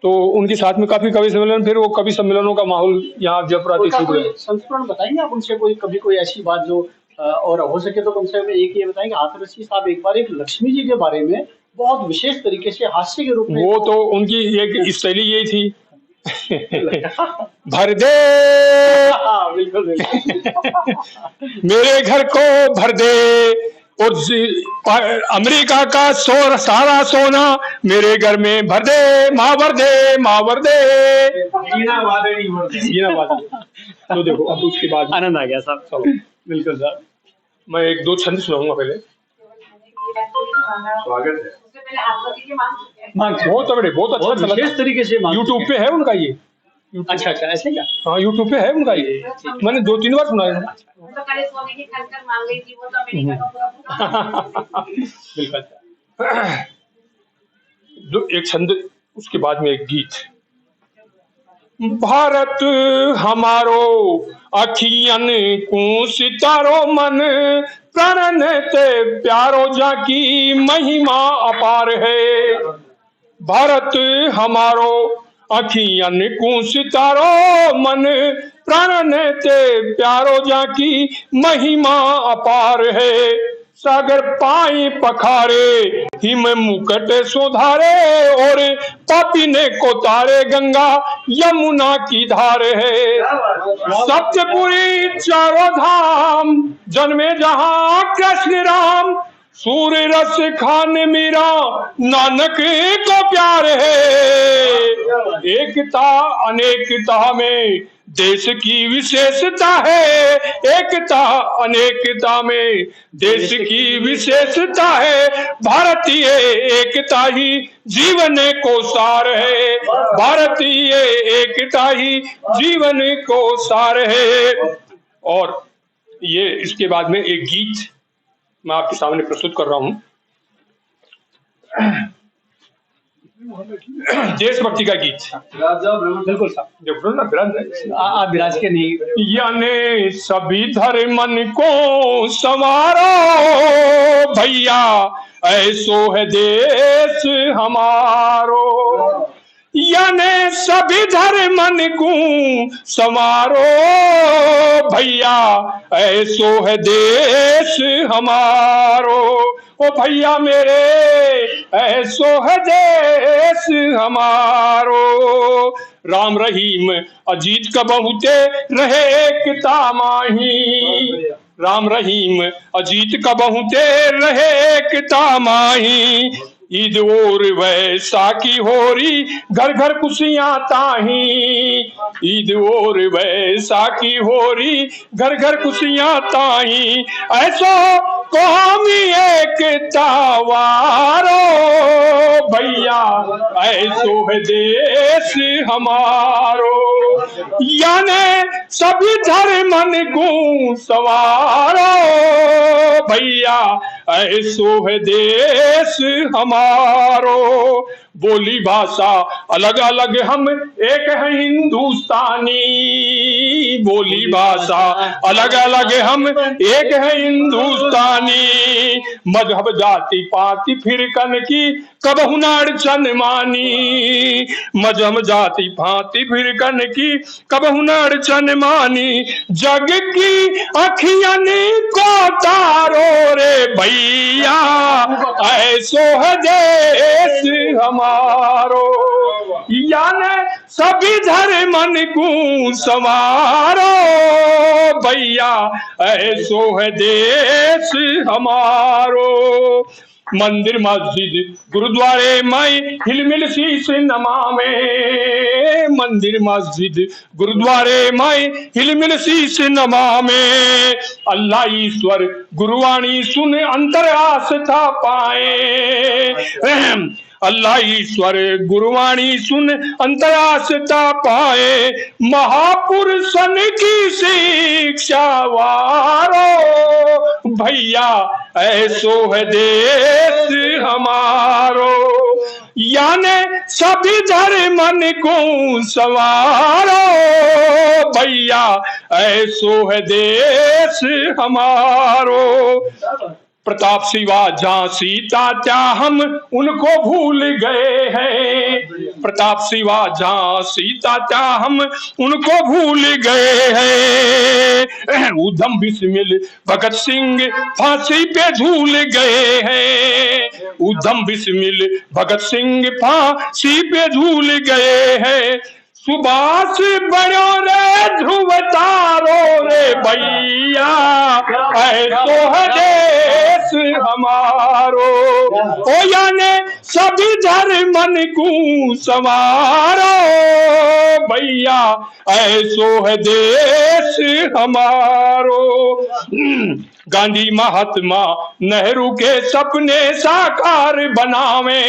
तो उनके साथ में काफी कवि सम्मेलन, फिर वो कवि सम्मेलनों का माहौल यहाँ जयपुर शुरू हुआ। संस्मरण बताएंगे आप उनसे कोई ऐसी बात जो, और हो सके तो कम से कम एक ये बताएंगे, हाथरसी साहब एक बार एक लक्ष्मी जी के बारे में बहुत विशेष तरीके से हास्य के रूप में, वो तो उनकी एक शैली यही थी भर दे बिल्कुल मेरे घर को भर दे, और अमेरिका का सारा सोना मेरे घर में भर दे, माँ भर दे, माँ भर दे। तो देखो, अब उसके बाद आनंद आ गया साहब। चलो, बिल्कुल साहब, मैं 1-2 छंद सुनाऊंगा पहले। स्वागत है। बहुत अच्छा लगा। विशेष तरीके से यूट्यूब पे है उनका ये। अच्छा, ऐसे क्या? हाँ, यूट्यूब पे है उनका ये, मैंने 2-3 बार सुना है। बिल्कुल। एक छंद, उसके बाद में एक गीत। भारत हमारो अखियन को सितारो मन, प्राणन ते प्यारो जाकी महिमा अपार है। भारत हमारो अखियन को सितारो मन, प्राणन ते प्यारो जाकी महिमा अपार है। सागर पाई पखारे हिम मुकट सुधारे, और पापी ने को तारे गंगा यमुना की धार है। सप्तपुरी चारों धाम जन्मे जहां कृष्ण राम, सूर्य रस खान मीरा नानक को प्यार है। एकता अनेकता में देश की विशेषता है, एकता अनेकता में देश की विशेषता है। भारतीय एकता ही जीवन को सार है, भारतीय एकता ही जीवन को सार है। और ये इसके बाद में एक गीत मैं आपके सामने प्रस्तुत कर रहा हूं। देशभक्ति का गीत। बिल्कुल साहब, देखो ना ग्रंथ है। आप विराज के नहीं। यानी सभी धर्मन को संवारो भैया, ऐसो है देश हमारो। यानी सभी धर्मन को संवारो भैया, ऐसो है देश हमारो। ओ भैया मेरे, ऐसो है देश हमारो। राम रहीम अजीत का बहुते रहे एकता माही। राम रहीम अजीत का बहुते रहे एकता माही। ईद और वैसाखी होरी, घर घर खुशियां ताही। ईद और वैसाखी होरी, घर घर खुशियां ताही। ऐसो कौमी एकता वारो भैया, ऐसो है देश हमारो। यानी सभी धर्मन को संवारो भैया, ऐसो है देश हमारो। बोली भाषा अलग अलग हम एक है हिंदुस्तानी। बोली भाषा अलग अलग हम एक है हिंदुस्तानी। मजहब जाति पाति फिरकन की कबहु न अड़चन मानी। मजहब जाति पाति फिरकन की कबहु न अड़चन मानी। जग की अखियन को तारो रे भैया, ऐसो है देश हमारो। यानी सभी धर्मन को संवारो भैया, ऐसो है देश हमारो। मंदिर मस्जिद गुरुद्वारे में हिलमिल शीश नमावे। मंदिर मस्जिद गुरुद्वारे में हिलमिल शीश नमावे। अल्लाह ईश्वर गुरुवाणी सुन अंतर आस्था पाए। अल्लाह ईश्वर गुरुवाणी सुन अंतरास्ता पाए। महापुरुषन की शिक्षा वारो भैया, ऐसो है देश हमारो। यानी सभी धर्मन को संवारो भैया, ऐसो है देश हमारो। प्रताप शिवा झांसी तात्या हम उनको भूल गए हैं। प्रताप शिवा झांसी तात्या हम उनको भूल गए हैं। उधम बिस्मिल भगत सिंह फांसी पे झूल गए हैं। उधम बिस्मिल भगत सिंह फांसी पे झूल गए हैं। सुभाष बड़ो रे ध्रुव तारो रे भैया, ऐसो है देश हमारो। ओ यानी सभी धर्मन को संवारो भैया, ऐसो है देश हमारो। गांधी महात्मा नेहरू के सपने साकार बनावे।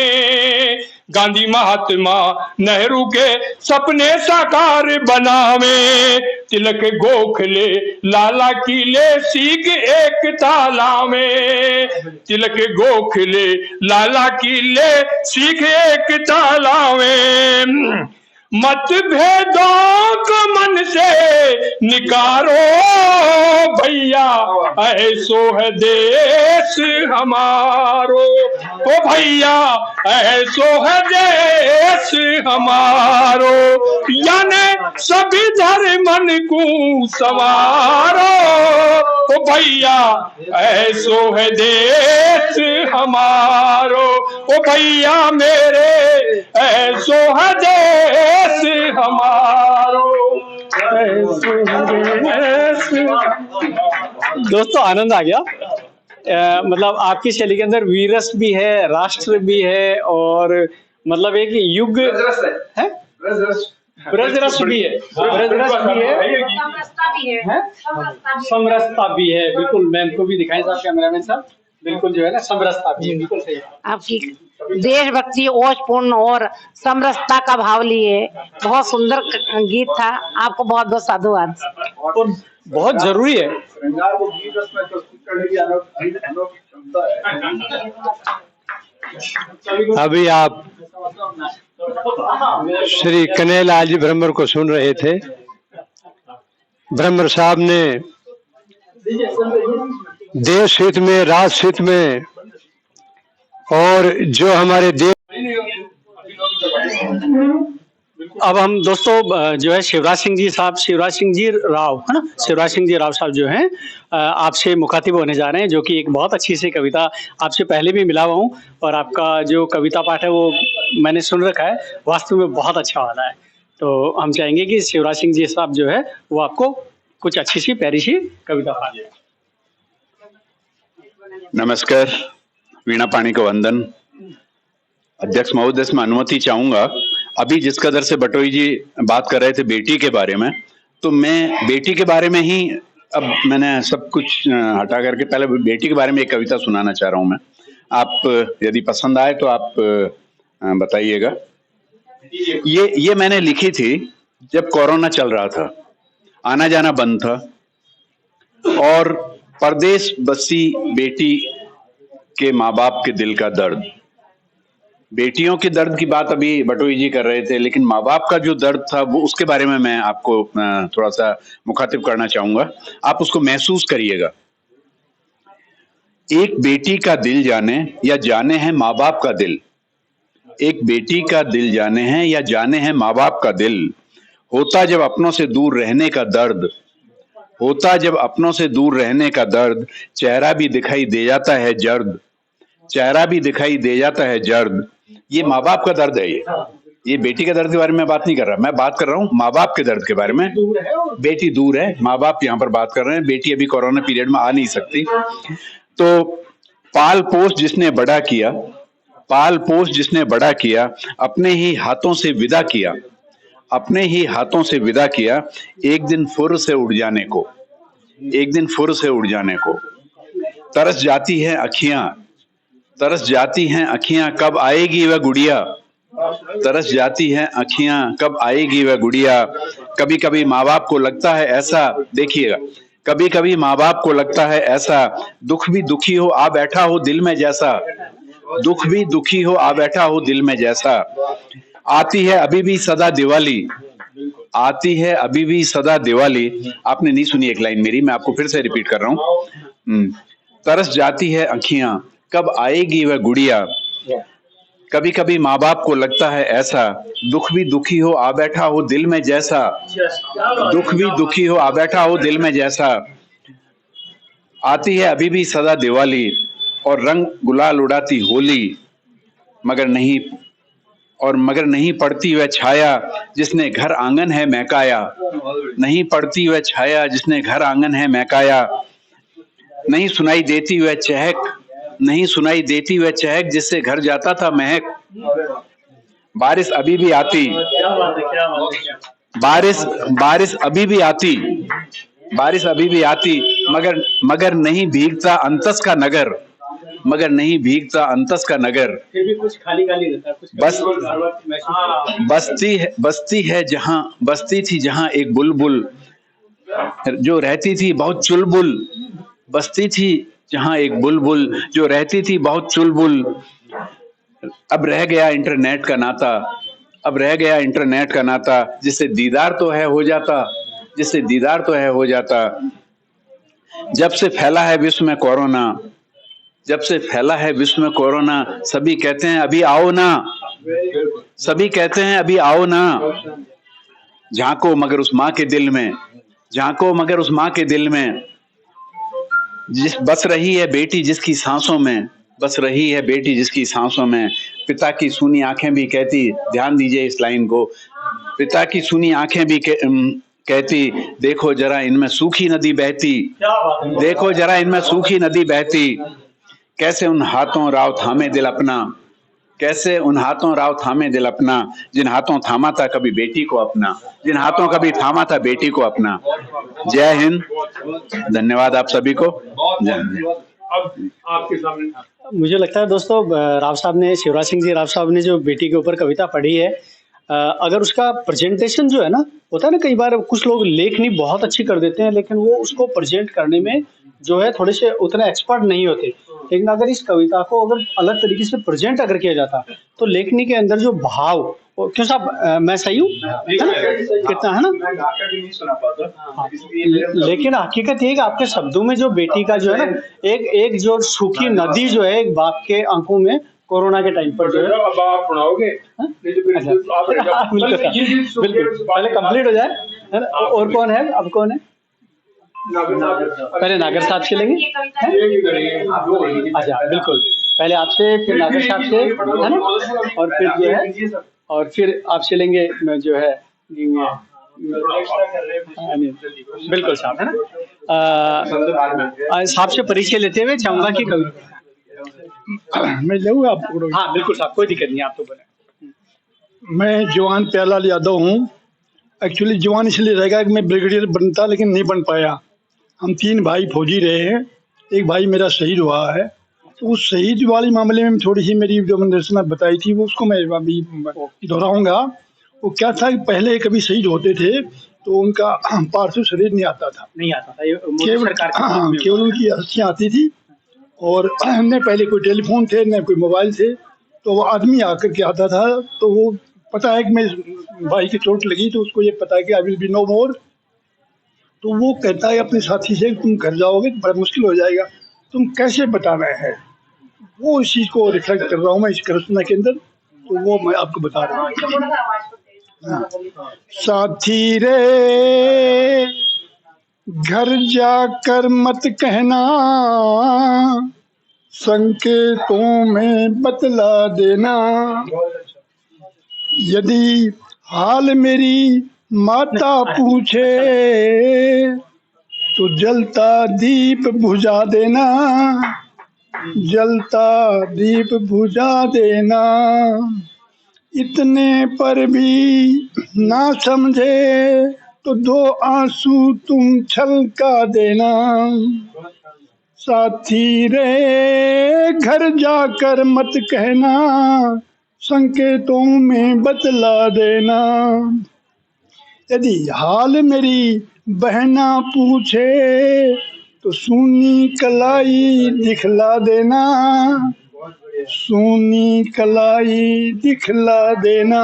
गांधी महात्मा नेहरू के सपने साकार बनावे। तिलक गोखले लाला की ले सीख एक ताला में। तिलक गोखले लाला की ले सीख एक ताला में। मतभेदों को मन से निकारो भैया, ऐसो है देश हमारो। ओ भैया, ऐसो है देश हमारो। यानी सभी धर्मन को संवारो ओ भैया, ऐसो है देश हमारो। ओ भैया मेरे, ऐसो है देश हमारो। दोस्तों आनंद आ गया। मतलब आपकी शैली के अंदर वीरस भी है, राष्ट्र भी है, और मतलब एक युग है, ब्रजरस भी है, ब्रजरस भी है, समरसता भी है। बिल्कुल मैम को भी दिखाएं साहब, कैमरामैन साहब, बिल्कुल जो है ना समरसता भी है, बिल्कुल सही। आपकी देशभक्ति ओजपूर्ण और समरसता का भाव लिए बहुत सुंदर गीत था। आपको बहुत बहुत साधुवाद। और बहुत जरूरी है। अभी आप श्री कन्हैयालाल जी भ्रमर को सुन रहे थे। भ्रमर साहब ने देश हित में, राष्ट्र हित में और जो हमारे देश, अब हम दोस्तों जो है शिवराज सिंह जी साहब, शिवराज सिंह जी राव है ना, शिवराज सिंह जी राव साहब जो हैं आपसे मुखातिब होने जा रहे हैं, जो कि एक बहुत अच्छी सी कविता आपसे पहले भी मिला हुआ हूँ और आपका जो कविता पाठ है वो मैंने सुन रखा है, वास्तव में बहुत अच्छा वाला है। तो हम चाहेंगे कि शिवराज सिंह जी साहब जो है वो आपको कुछ अच्छी सी प्यारी सी कविता पाठ दें। नमस्कार, वीणा पाणी को वंदन। अध्यक्ष महोदय से मैं अनुमति चाहूंगा, अभी जिस कदर से बटोई जी बात कर रहे थे बेटी के बारे में, तो मैं बेटी के बारे में ही अब मैंने सब कुछ हटा करके पहले बेटी के बारे में एक कविता सुनाना चाह रहा हूं मैं। आप यदि पसंद आए तो आप बताइएगा। ये मैंने लिखी थी जब कोरोना चल रहा था, आना जाना बंद था और परदेश बसी बेटी के माँ बाप के दिल का दर्द। बेटियों के दर्द की बात अभी बटोई जी कर रहे थे, लेकिन माँ बाप का जो दर्द था वो उसके बारे में मैं आपको थोड़ा सा मुखातिब करना चाहूंगा। आप उसको महसूस करिएगा। एक बेटी का दिल जाने या जाने है माँ बाप का दिल, एक बेटी का दिल जाने हैं या जाने हैं माँ बाप का दिल। होता जब अपनों से दूर रहने का दर्द, होता जब अपनों से दूर रहने का दर्द, चेहरा भी दिखाई दे जाता है जर्द, चेहरा भी दिखाई दे जाता है जर्द। ये माँ बाप का दर्द है। ये बेटी के दर्द के बारे में बात नहीं कर रहा, मैं बात कर रहा हूँ माँ बाप के दर्द के बारे में। बेटी दूर है, माँ बाप यहाँ पर बात कर रहे हैं। बेटी अभी कोरोना पीरियड में आ नहीं सकती। तो पाल पोस जिसने बड़ा किया, पाल पोस जिसने बड़ा किया, अपने ही हाथों से विदा किया, अपने ही हाथों से विदा किया, एक दिन फुर से उड़ जाने को, एक दिन फुर से उड़ जाने को। तरस जाती है अखियां, तरस जाती हैं अखियां, कब आएगी वह गुड़िया, तरस जाती हैं अखियां, कब आएगी वह गुड़िया। कभी कभी माँ बाप को लगता है ऐसा, देखिएगा, कभी कभी माँ बाप को लगता है ऐसा, दुख भी दुखी हो आ बैठा हो दिल में जैसा, दुख भी दुखी हो आ बैठा हो दिल में जैसा। आती है अभी भी सदा दिवाली, आती है अभी भी सदा दिवाली। आपने नहीं सुनी एक लाइन मेरी, मैं आपको फिर से रिपीट कर रहा हूँ। तरस जाती है अखियां, कब आएगी वह गुड़िया। कभी कभी माँ बाप को लगता है ऐसा, दुख भी दुखी हो आ बैठा हो दिल में जैसा, दुख भी दुखी हो आ बैठा हो दिल में जैसा। आती है अभी भी सदा दिवाली और रंग गुलाल उड़ाती होली, मगर नहीं पड़ती वह छाया जिसने घर आंगन है महकाया, नहीं पड़ती वह छाया जिसने घर आंगन है महकाया। नहीं सुनाई देती वह चहक, नहीं सुनाई देती वह चहक जिससे घर जाता था महक। बारिश अभी भी आती, बारिश अभी भी आती, बारिश अभी भी आती, मगर नहीं भीगता अंतस का नगर, मगर नहीं भीगता अंतस का नगर। कुछ खाली खाली रहता है, बस्ती है जहां, बस्ती थी जहां एक बुलबुल जो रहती थी बहुत चुलबुल, बस्ती थी जहां एक बुलबुल जो रहती थी बहुत चुलबुल। अब रह गया इंटरनेट का नाता, अब रह गया इंटरनेट का नाता, जिससे दीदार तो है हो जाता, जिससे दीदार तो है हो जाता। जब से फैला है विश्व में कोरोना, जब से फैला है विश्व में कोरोना, सभी कहते हैं अभी आओ ना, सभी कहते हैं अभी आओ ना। झांको मगर उस माँ के दिल में, झांको मगर उस माँ के दिल में, जिस बस रही है बेटी जिसकी सांसों में, बस रही है बेटी जिसकी सांसों में। पिता की सूनी आंखें भी कहती, ध्यान दीजिए इस लाइन को, पिता की सूनी आंखें भी कहती, देखो जरा इनमें सूखी नदी बहती, देखो जरा इनमें सूखी नदी बहती। कैसे उन हाथों राव थामे दिल अपना, कैसे उन हाथों राव थामे दिल अपना, जिन हाथों थामा था कभी बेटी को अपना, जिन हाथों कभी थामा था बेटी को अपना। जय हिंद, धन्यवाद आप सभी को। जय हिंद। अब आपके सामने मुझे लगता है दोस्तों राव साहब ने, शिवराज सिंह जी राव साहब ने जो बेटी के ऊपर कविता पढ़ी है, अगर उसका प्रेजेंटेशन जो है ना, होता है ना कई बार कुछ लोग लेखनी बहुत अच्छी कर देते हैं लेकिन वो उसको प्रेजेंट करने में जो है थोड़े से उतने एक्सपर्ट नहीं होते, लेकिन अगर इस कविता को अगर अलग तरीके से प्रेजेंट अगर किया जाता तो लेखनी के अंदर जो भाव, क्यों साहब मैं सही हूँ कितना है ना? हाँ, लेकिन हकीकत ये है कि आपके शब्दों में जो बेटी का जो है ना, एक जो सूखी नदी जो है एक बाप के आंखों में कोरोना के टाइम पर जो है, अब आप सुनाओगे? बिल्कुल पहले कंप्लीट हो जाए है ना? और कौन है, अब कौन है? पहले नागर साहब से लेंगे। अच्छा बिल्कुल, पहले आपसे फिर नागर साहब से है ना, और फिर जो है और फिर आपसे लेंगे जो है बिल्कुल साहब है ना। साहब से परिचय लेते हुए चाहूंगा कि कवि मैं लूँगा आपको। हाँ बिल्कुल साहब, कोई दिक्कत नहीं, आप तो बोले। मैं जवान प्यालाल यादव हूँ। एक्चुअली जवान इसलिए रहेगा कि मैं ब्रिगेडियर बनता लेकिन नहीं बन पाया। हम 3 भाई फौजी रहे हैं, एक भाई मेरा शहीद हुआ है। तो उस शहीद वाले मामले में थोड़ी सी मेरी जो मैंने बताई थी वो उसको मैं अभी दोहराऊंगा। वो क्या था कि पहले कभी शहीद होते थे तो उनका पार्थिव शरीर नहीं आता था, केवल उनकी अस्थियाँ आती थी। और न पहले कोई टेलीफोन थे न कोई मोबाइल थे, तो वो आदमी आकर के आता था। तो वो पता है कि मैं भाई की चोट लगी तो उसको ये पता है कि आई विल बी नो मोर। तो वो कहता है अपने साथी से तुम घर जाओगे तो बड़ा मुश्किल हो जाएगा, तुम कैसे बता रहे हैं। वो इस चीज़ को रिफ्लेक्ट कर रहा हूँ मैं इस रचना के अंदर, तो वो मैं आपको बता रहा हूँ। साथी रे घर जाकर मत कहना, संकेतों में बतला देना। यदि हाल मेरी माता पूछे तो जलता दीप बुझा देना, जलता दीप बुझा देना। इतने पर भी ना समझे तो 2 आंसू तुम छलका देना। साथी रे घर जाकर मत कहना, संकेतों में बतला देना। यदि हाल मेरी बहना पूछे तो सूनी कलाई दिखला देना, सूनी कलाई दिखला देना।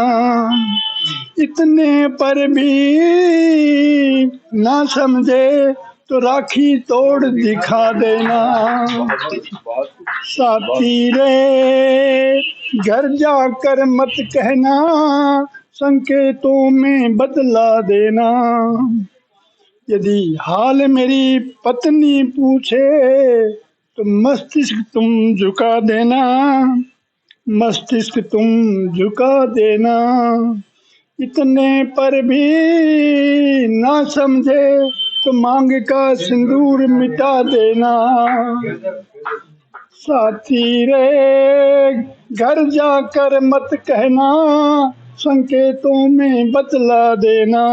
इतने पर भी ना समझे तो राखी तोड़ दिखा देना। साथी रे घर जाकर मत कहना, संकेतों में बतला देना। यदि हाल मेरी पत्नी पूछे तो मस्तिष्क तुम झुका देना, मस्तिष्क तुम झुका देना। इतने पर भी ना समझे तो मांग का सिंदूर मिटा देना। साथी रे घर जाकर मत कहना, संकेतों में बतला देना।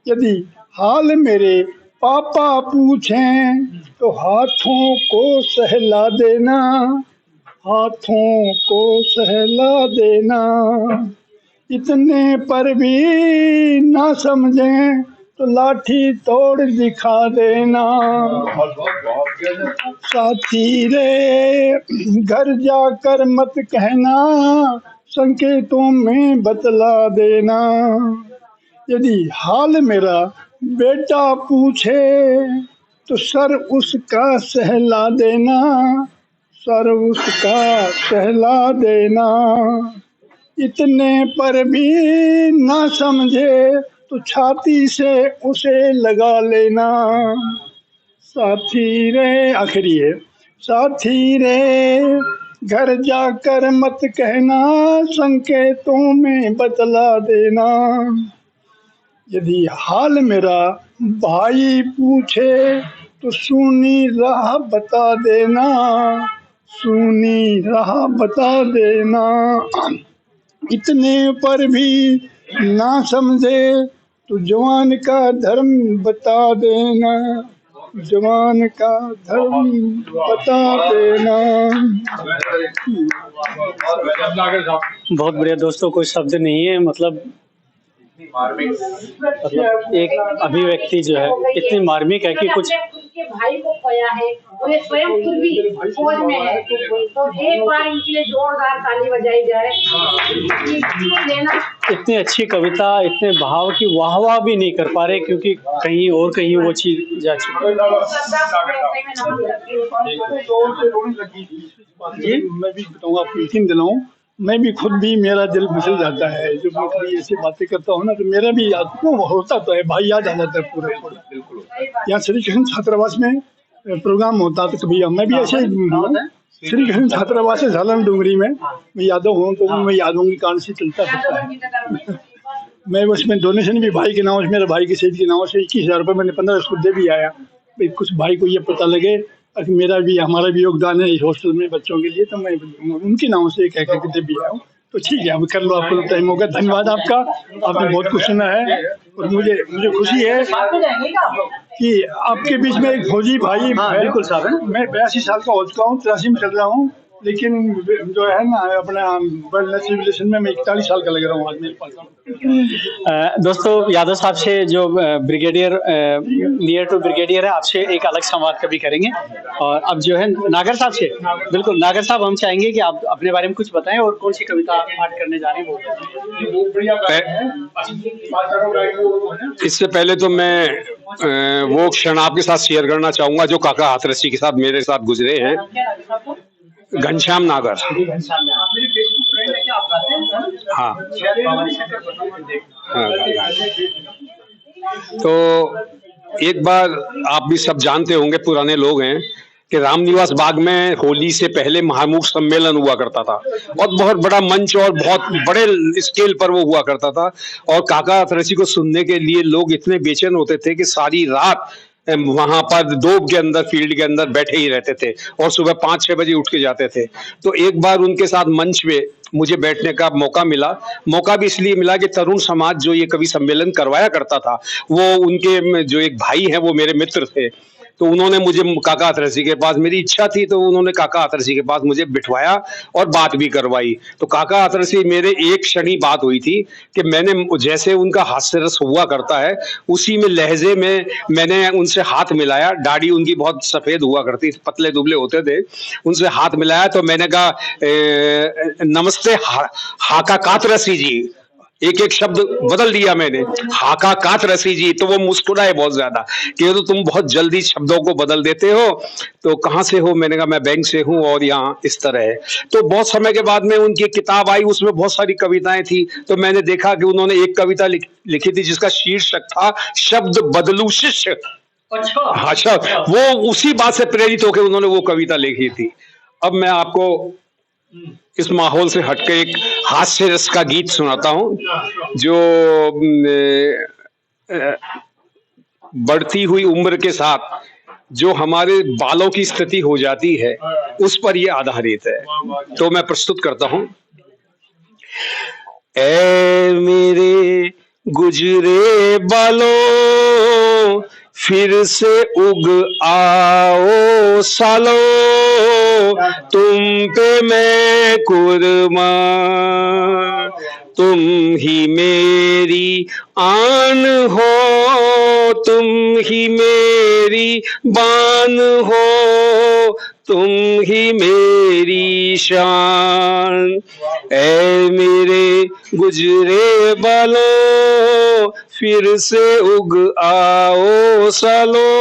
यदि हाल मेरे पापा पूछें तो हाथों को सहला देना, हाथों को सहला देना। इतने पर भी ना समझें तो लाठी तोड़ दिखा देना। साथी रे घर जाकर मत कहना, संकेतों में बतला देना। यदि हाल मेरा बेटा पूछे तो सर उसका सहला देना, सर उसका सहला देना। इतने पर भी ना समझे तो छाती से उसे लगा लेना। साथी रे आखिरी है, साथी रे घर जाकर मत कहना, संकेतों में बतला देना। यदि हाल मेरा भाई पूछे तो सूनी राह बता देना, सूनी राह बता देना। इतने पर भी ना समझे तो जवान का धर्म बता देना, जवान का धर्म बता देना। बहुत बढ़िया दोस्तों, कोई शब्द नहीं है, मतलब मतलब एक अभिव्यक्ति जो है इतनी मार्मिक है कि कुछ अपने खुद के भाई को खोया है और ये स्वयं खुद भी फौज में है, तो एक बार इनके लिए जोरदार ताली बजाई जाए। लेना इतनी अच्छी कविता, इतने भाव की वाहवाह भी नहीं कर पा रहे क्योंकि कहीं और कहीं वो चीज जा चुकी है। जी मैं भी बताऊंगा आपको, यकीन दिलाऊं, मैं भी खुद भी मेरा दिल फिसल जाता है जब मैं कभी ऐसी बातें करता हूँ ना, तो मेरा भी होता तो है भाई, याद आ जाता है पूरा। यहाँ श्री कृष्ण छात्रावास में प्रोग्राम होता तो कभी मैं भी ऐसे श्री कृष्ण छात्रावास है झालन डूंगरी में, मैं यादव हूँ तो मैं यादों की कारण से चलता फिरता है। मैं उसमें डोनेशन भी भाई के नाम से, मेरे भाई के सेठ के नाम से 21,000 रुपये मैंने 15 उसको दे भी आया, भाई कुछ भाई को ये पता लगे कि मेरा भी हमारा भी योगदान है इस हॉस्टल में बच्चों के लिए, तो मैं उनके नाम से कह के दे भी आया हूँ। तो ठीक है, अब कर लो, आपको टाइम होगा। धन्यवाद आपका, आपने बहुत कुछ सुना है और मुझे खुशी है कि आपके बीच में एक फौजी भाई है। बिल्कुल साहब है। मैं 82 साल का हो चुका हूँ, 83 में चल रहा हूँ, लेकिन जो है ना अपना वर्ल्ड सिविलाइजेशन में मैं 41 साल का लग रहा हूँ आज मेरे पास। दोस्तों यादव साहब से जो ब्रिगेडियर नियर टू ब्रिगेडियर है, आपसे एक अलग संवाद कभी करेंगे। और अब जो है नागर साहब से, बिल्कुल नागर साहब, हम चाहेंगे कि आप अपने बारे में कुछ बताएं और कौन सी कविता पाठ करने जा रहे हैं वो। इससे पहले तो मैं वो क्षण आपके साथ शेयर करना चाहूंगा जो काका हाथरसी के साथ मेरे साथ गुजरे हैं। घनश्याम नागर। हाँ तो एक बार आप भी सब जानते होंगे, पुराने लोग हैं, कि रामनिवास बाग में होली से पहले महामूक सम्मेलन हुआ करता था और बहुत बड़ा मंच और बहुत बड़े स्केल पर वो हुआ करता था। और काका हाथरसी को सुनने के लिए लोग इतने बेचैन होते थे कि सारी रात वहां पर दोब के अंदर, फील्ड के अंदर बैठे ही रहते थे और सुबह 5-6 बजे उठ के जाते थे। तो एक बार उनके साथ मंच पे मुझे बैठने का मौका भी इसलिए मिला कि तरुण समाज जो ये कवि सम्मेलन करवाया करता था, वो उनके जो एक भाई हैं वो मेरे मित्र थे, तो उन्होंने मुझे काका हाथरसी के पास, मेरी इच्छा थी तो उन्होंने काका हाथरसी के पास मुझे बिठवाया और बात भी करवाई। तो काका हाथरसी मेरे एक क्षण ही बात हुई थी कि मैंने, जैसे उनका हास्य रस हुआ करता है उसी में लहजे में मैंने उनसे हाथ मिलाया। दाढ़ी उनकी बहुत सफेद हुआ करती थी, पतले दुबले होते थे, उनसे हाथ मिलाया तो मैंने कहा नमस्ते हाका कातरसी जी। एक एक शब्द बदल दिया मैंने, हाका कातरसी जी। तो वो मुस्कुराए बहुत ज्यादा कि तो तुम बहुत जल्दी शब्दों को बदल देते हो। तो कहाँ से हो? मैंने कहा मैं बैंक से हूँ और यहाँ इस तरह है। तो बहुत समय के बाद में उनकी किताब आई, उसमें बहुत सारी कविताएं थी। तो मैंने देखा कि उन्होंने एक कविता लिखी थी जिसका शीर्षक था शब्द बदलू शिष्य। अच्छा, वो उसी बात से प्रेरित होकर उन्होंने वो कविता लिखी थी। अब मैं आपको इस माहौल से हटके एक हास्य रस का गीत सुनाता हूँ जो बढ़ती हुई उम्र के साथ जो हमारे बालों की स्थिति हो जाती है उस पर ये आधारित है। तो मैं प्रस्तुत करता हूँ। ऐ मेरे गुजरे बालों फिर से उग आओ सालो, तुम पे मैं कुर्बान, तुम ही मेरी आन हो, तुम ही मेरी बान हो, तुम ही मेरी शान। ऐ मेरे गुजरे बालों फिर से उग आओ सालो,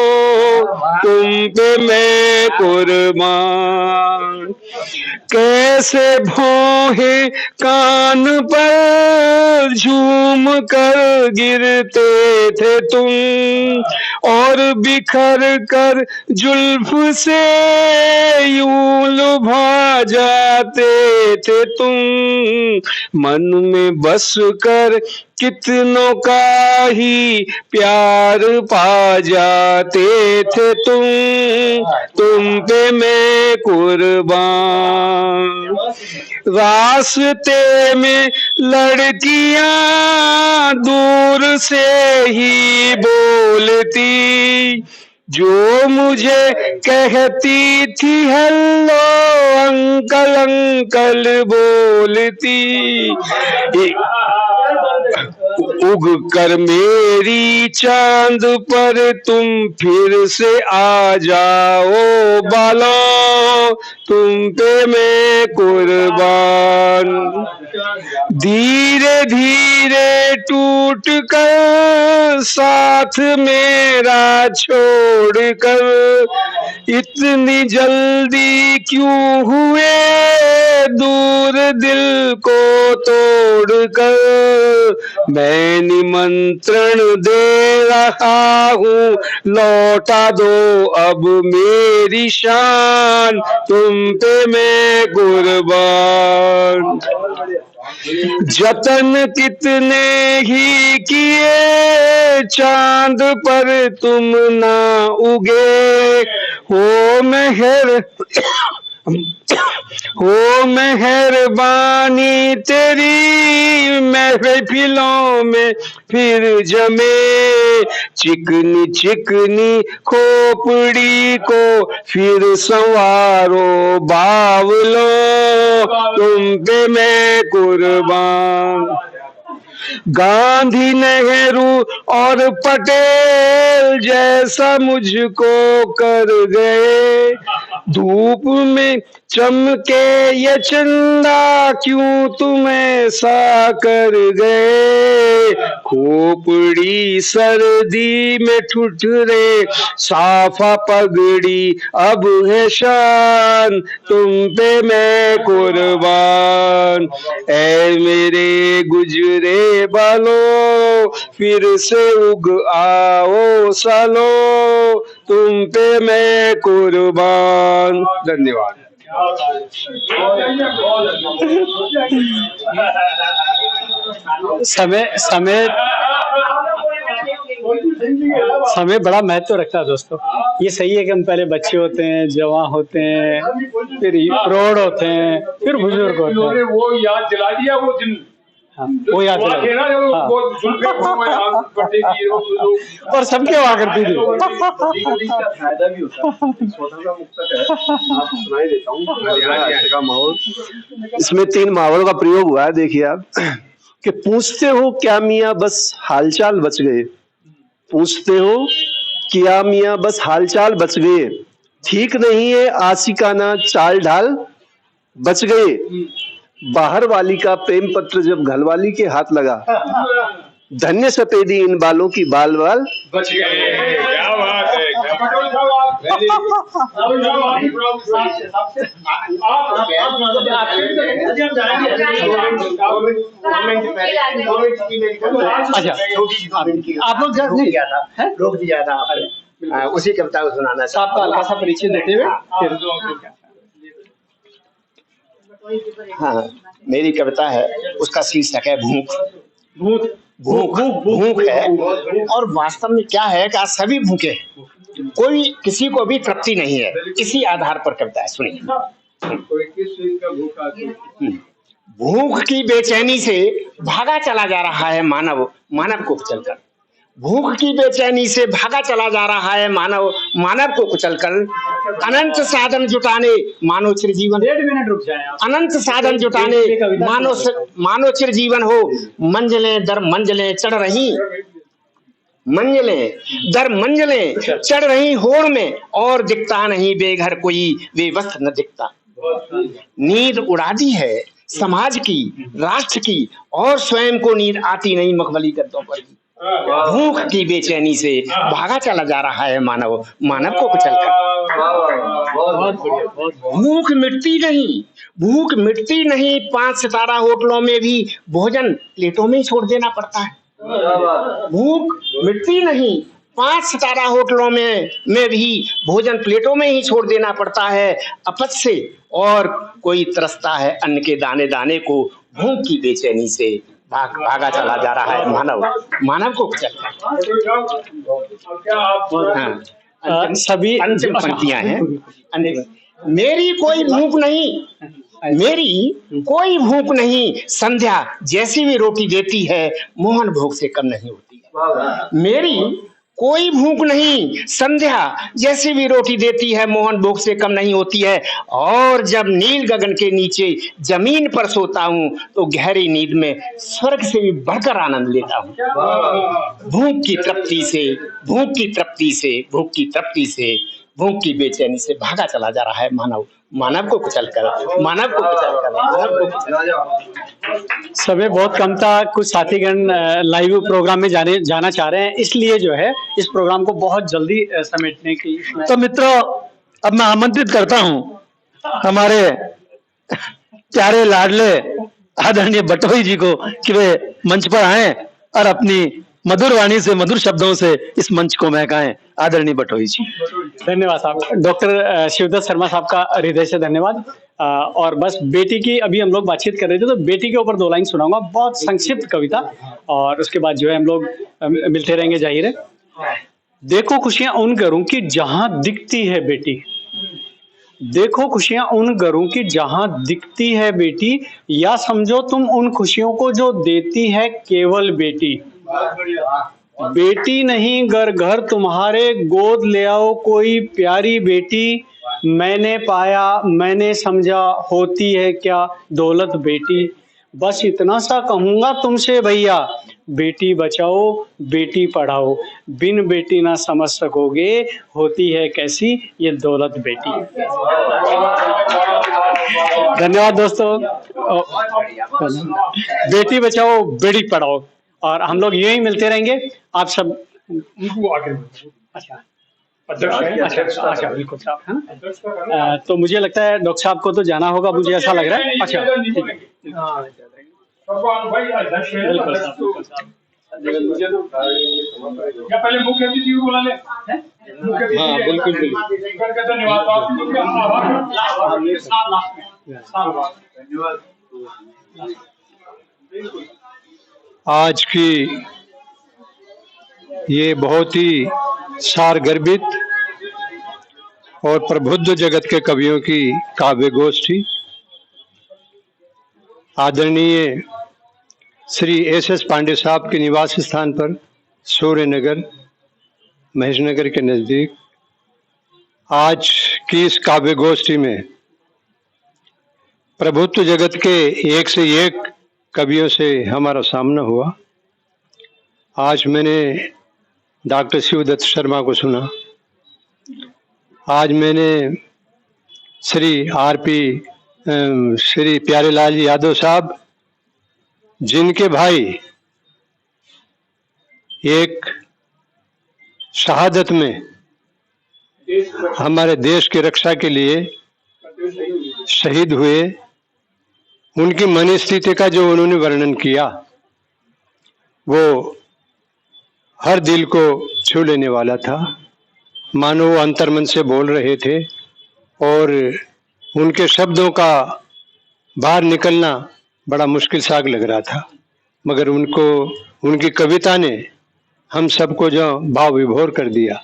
तुम पे मैं कुर्बान। कैसे भौहें कान पर झूम कर गिरते थे तुम, और बिखर कर जुल्फ से यूं लुभा जाते थे तुम। मन में बस कर कितनों का ही प्यार पा जाते थे तुम पे मैं कुर्बान। रास्ते में लड़कियां दूर से ही बोलती, जो मुझे कहती थी हेलो अंकल अंकल बोलती। उग कर मेरी चांद पर तुम फिर से आ जाओ बालों, तुम पे मैं कुर्बान। धीरे धीरे टूट कर साथ मेरा छोड़ कर, इतनी जल्दी क्यों हुए दूर दिल को तोड़ कर। मैं निमंत्रण दे रहा हूँ, लौटा दो अब मेरी शान, तुम पे मैं कुर्बान। जतन कितने ही किए चांद पर तुम ना उगे, हो मेहरबानी तेरी महफिलों में फिर जमे। चिकनी चिकनी खोपड़ी को फिर संवारो बावलो, तुम पे मैं कुर्बान। गांधी नेहरू और पटेल जैसा मुझको कर गए, धूप में चमके ये चंदा क्यों तुम ऐसा कर गए। खोपड़ी सर्दी में ठुठुरे साफा पगड़ी अब है शान, तुम पे मैं कुर्बान। ऐ मेरे गुजरे बालों फिर से उग आओ सालो, तुम पे मैं कुर्बान। धन्यवाद। समय बड़ा महत्व रखता है दोस्तों। ये सही है कि हम पहले बच्चे होते हैं, जवान होते हैं, फिर प्रौढ़ होते हैं, फिर बुजुर्ग होते हैं। वो याद दिला दिया वो दिन, हाँ, वो याद हाँ। और सबके हुआ करती थी। फायदा भी होता है, छोटा सा मुक्तक है, आप सुनाई देता हूँ। माहौल, इसमें 3 मुहावरों का प्रयोग हुआ है। देखिए आप कि पूछते हो क्या मियाँ बस हालचाल बच गए, पूछते हो क्या मियाँ बस हालचाल बच गए, ठीक नहीं है आशिकाना चाल ढाल बच गए। बाहर वाली का प्रेम पत्र जब घरवाली के हाथ लगा, धन्य सफेदी इन बालों की बाल बाल बच गए। क्या बात है, आप लोग जब नहीं गया था, रोक दिया था आपने, उसी कविता को सुनाना था। आपका हल्का सा परिचय देते हुए फिर हाँ, मेरी कविता है, उसका शीर्षक है भूख। भूख है। और वास्तव में क्या है कि आज सभी भूखे हैं, कोई किसी को भी तृप्ति नहीं है। इसी आधार पर कविता है, सुनिए। भूख की बेचैनी से भागा चला जा रहा है मानव, मानव को कुचलकर। भूख की बेचैनी से भागा चला जा रहा है मानव, मानव को कुचलकर। अनंत साधन जुटाने मानो चिरजीवन, 1 मिनट रुक जाए। अनंत साधन जुटाने मानो चिरजीवन हो। मंजिलें दर मंजिलें चढ़ रही, मंजिलें दर मंजिलें चढ़ रही होड़ में, और दिखता नहीं बेघर कोई वे वस्त्र न दिखता। नींद उड़ा दी है समाज की, राष्ट्र की, और स्वयं को नींद आती नहीं मखमली गद्दों पर भी। भूख की बेचैनी से भागा चला जा रहा है मानव, मानव को कुचलकर। भूख मिटती नहीं, भूख मिटती नहीं। 5 सितारा होटलों में भी भोजन प्लेटों में ही छोड़ देना पड़ता है। भूख मिटती नहीं, 5 सितारा होटलों में भी भोजन प्लेटों में ही छोड़ देना पड़ता है। अपच से और कोई तरसता है अन्न के दाने दाने को। भूख की बेचैनी से भागा चला जा रहा है मानव, मानव को कुचलकर। सभी अंतिम पंक्तियां हैं। मेरी कोई भूख नहीं, मेरी कोई भूख नहीं, संध्या जैसी भी रोटी देती है मोहन भोग से कम नहीं होती है। मेरी कोई भूख नहीं, संध्या जैसे भी रोटी देती है मोहन भूख से कम नहीं होती है। और जब नील गगन के नीचे जमीन पर सोता हूँ तो गहरी नींद में स्वर्ग से भी बढ़कर आनंद लेता हूँ। भूख की तृप्ति से, भूख की तृप्ति से, भूख की तृप्ति से, भूख की बेचैनी से भागा चला जा रहा है मानव, मानव को कुचल कर, मानव को कुचल कर, मानव को कुचल कर। समय बहुत कम था, कुछ साथीगण लाइव प्रोग्राम में जाना चाह रहे हैं, इसलिए जो है इस प्रोग्राम को बहुत जल्दी समेटने की। तो मित्रों, अब मैं आमंत्रित करता हूँ हमारे प्यारे लाडले आदरणीय बटोई जी को कि वे मंच पर आए और अपनी मधुर वाणी से, मधुर शब्दों से इस मंच को महकाएं। आदरणीय बटोई जी। धन्यवाद साहब। डॉक्टर शिवदत्त शर्मा साहब का हृदय से धन्यवाद। और बस बेटी की अभी हम लोग बातचीत कर रहे थे, तो बेटी के ऊपर 2 लाइन सुनाऊंगा, बहुत संक्षिप्त कविता, और उसके बाद जो है हम लोग मिलते रहेंगे, जाहिर है। देखो खुशियां उन घरों की जहां दिखती है बेटी, देखो खुशियां उन घरों की जहां दिखती है बेटी, या समझो तुम उन खुशियों को जो देती है केवल बेटी। बेटी नहीं घर घर तुम्हारे, गोद ले आओ कोई प्यारी बेटी। मैंने पाया, मैंने समझा, होती है क्या दौलत बेटी। बस इतना सा कहूंगा तुमसे भैया, बेटी बचाओ बेटी पढ़ाओ, बिन बेटी ना समझ सकोगे होती है कैसी ये दौलत बेटी। धन्यवाद दोस्तों। बेटी बचाओ बेटी पढ़ाओ, और हम लोग यही मिलते रहेंगे। आप सब अच्छा अच्छा बिल्कुल साहब, है ना। तो मुझे लगता है डॉक्टर साहब को तो जाना होगा, मुझे ऐसा लग रहा है। अच्छा ठीक है, बिल्कुल साहब। क्या पहले मुख्य अतिथि को बुला ले? हाँ बिल्कुल बिल्कुल। आज की ये बहुत ही सारगर्भित और प्रबुद्ध जगत के कवियों की काव्य गोष्ठी आदरणीय श्री एस.एस. पांडे साहब के निवास स्थान पर सूर्यनगर महेशनगर के नज़दीक आज की इस काव्य गोष्ठी में प्रभुत्व जगत के एक से एक कवियों से हमारा सामना हुआ। आज मैंने डॉक्टर शिवदत्त शर्मा को सुना, आज मैंने श्री प्यारेलाल यादव साहब, जिनके भाई एक शहादत में हमारे देश की रक्षा के लिए शहीद हुए, उनकी मनस्थिति का जो उन्होंने वर्णन किया वो हर दिल को छू लेने वाला था। मानो वो अंतर्मन से बोल रहे थे और उनके शब्दों का बाहर निकलना बड़ा मुश्किल साग लग रहा था, मगर उनकी कविता ने हम सबको जो भाव विभोर कर दिया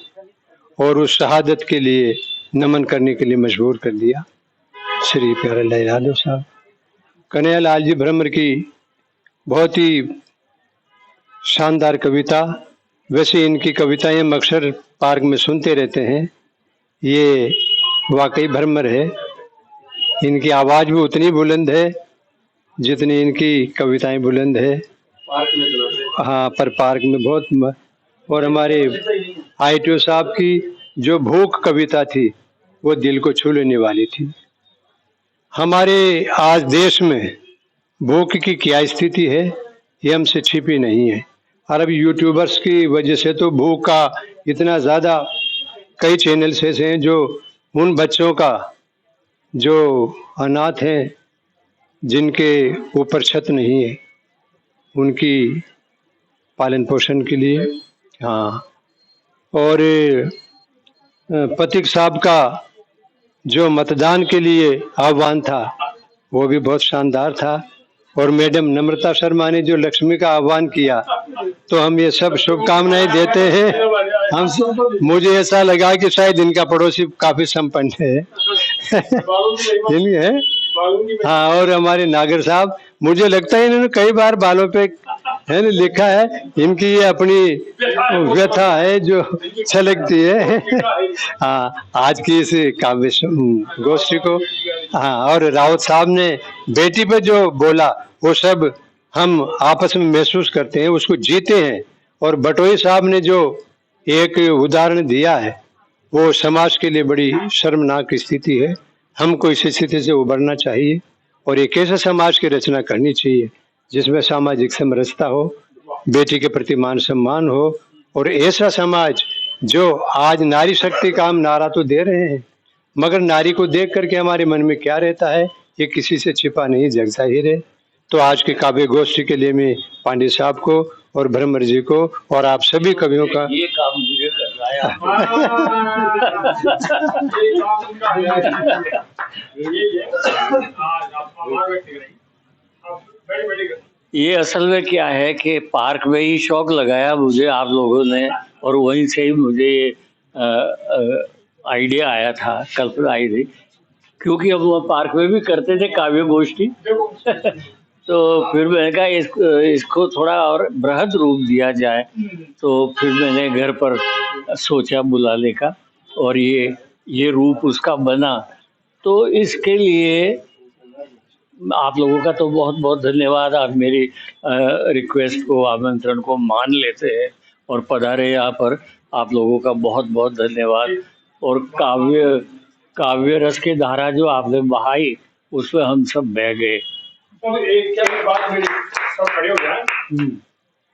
और उस शहादत के लिए नमन करने के लिए मजबूर कर दिया। श्री प्यारेलाल यादव साहब, कन्हैयालाल जी भ्रमर की बहुत ही शानदार कविता। वैसे इनकी कविताएं हम अक्सर पार्क में सुनते रहते हैं, ये वाकई भ्रमर है। इनकी आवाज़ भी उतनी बुलंद है जितनी इनकी कविताएं बुलंद है। हाँ, पर पार्क में बहुत। और हमारे ITO साहब की जो भूख कविता थी वो दिल को छू लेने वाली थी। हमारे आज देश में भूख की क्या स्थिति है ये हमसे छिपी नहीं है, और अभी यूट्यूबर्स की वजह से तो भूख का इतना ज़्यादा, कई चैनल्स ऐसे हैं जो उन बच्चों का जो अनाथ हैं, जिनके ऊपर छत नहीं है, उनकी पालन पोषण के लिए। हाँ, और पथिक साहब का जो मतदान के लिए आह्वान था वो भी बहुत शानदार था। और मैडम नम्रता शर्मा ने जो लक्ष्मी का आह्वान किया, तो हम ये सब शुभकामनाएं देते हैं। मुझे ऐसा लगा कि शायद इनका पड़ोसी काफी संपन्न है। है। हाँ, और हमारे नागर साहब, मुझे लगता है इन्होंने कई बार बालों पे है ना, लिखा है। इनकी ये अपनी व्यथा है जो छलकती है हाँ आज की इस काव्य गोष्ठी को। हाँ, और राउत साहब ने बेटी पे जो बोला वो सब हम आपस में महसूस करते हैं, उसको जीते हैं। और बटोई साहब ने जो एक उदाहरण दिया है वो समाज के लिए बड़ी शर्मनाक स्थिति है। हमको इस स्थिति से उबरना चाहिए और एक ऐसा समाज की रचना करनी चाहिए जिसमें सामाजिक समरसता हो, बेटी के प्रति मान सम्मान हो, और ऐसा समाज जो आज नारी शक्ति का हम नारा तो दे रहे हैं मगर नारी को देख करके हमारे मन में क्या रहता है ये किसी से छिपा नहीं, जग जाहिर है। तो आज के काव्य गोष्ठी के लिए मैं पांडे साहब को और भ्रमर जी को और आप सभी कवियों का ये काम मुझे कर ये असल में क्या है कि पार्क में ही शौक लगाया मुझे आप लोगों ने, और वहीं से ही मुझे ये आइडिया आया था, कल्पना आई थी, क्योंकि हम वो पार्क में भी करते थे काव्य गोष्ठी तो फिर मैंने कहा इसको थोड़ा और बृहद रूप दिया जाए। तो फिर मैंने घर पर सोचा बुलाने का और ये रूप उसका बना। तो इसके लिए आप लोगों का तो बहुत बहुत धन्यवाद। आप मेरी रिक्वेस्ट को, आमंत्रण को मान लेते हैं और पधारे यहाँ पर। आप लोगों का बहुत बहुत धन्यवाद। और काव्य रस की धारा जो आपने बहाई उसमें हम सब बह गए। तो एक क्या बात मेरी, सब खड़े हो जाए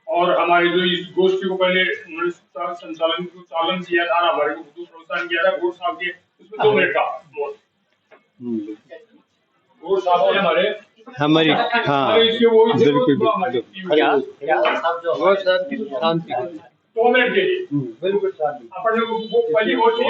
और हमारे जो इस गोष्ठी को पहले संचालन किया था, हमारे को प्रोत्साहन किया था घोष साहब के, उसमें 2 मिनट का घोष साहब ने हमारी हाँ बिल्कुल शांति 2 मिनट के लिए बिल्कुल अपन लोग वो पहली गोष्ठी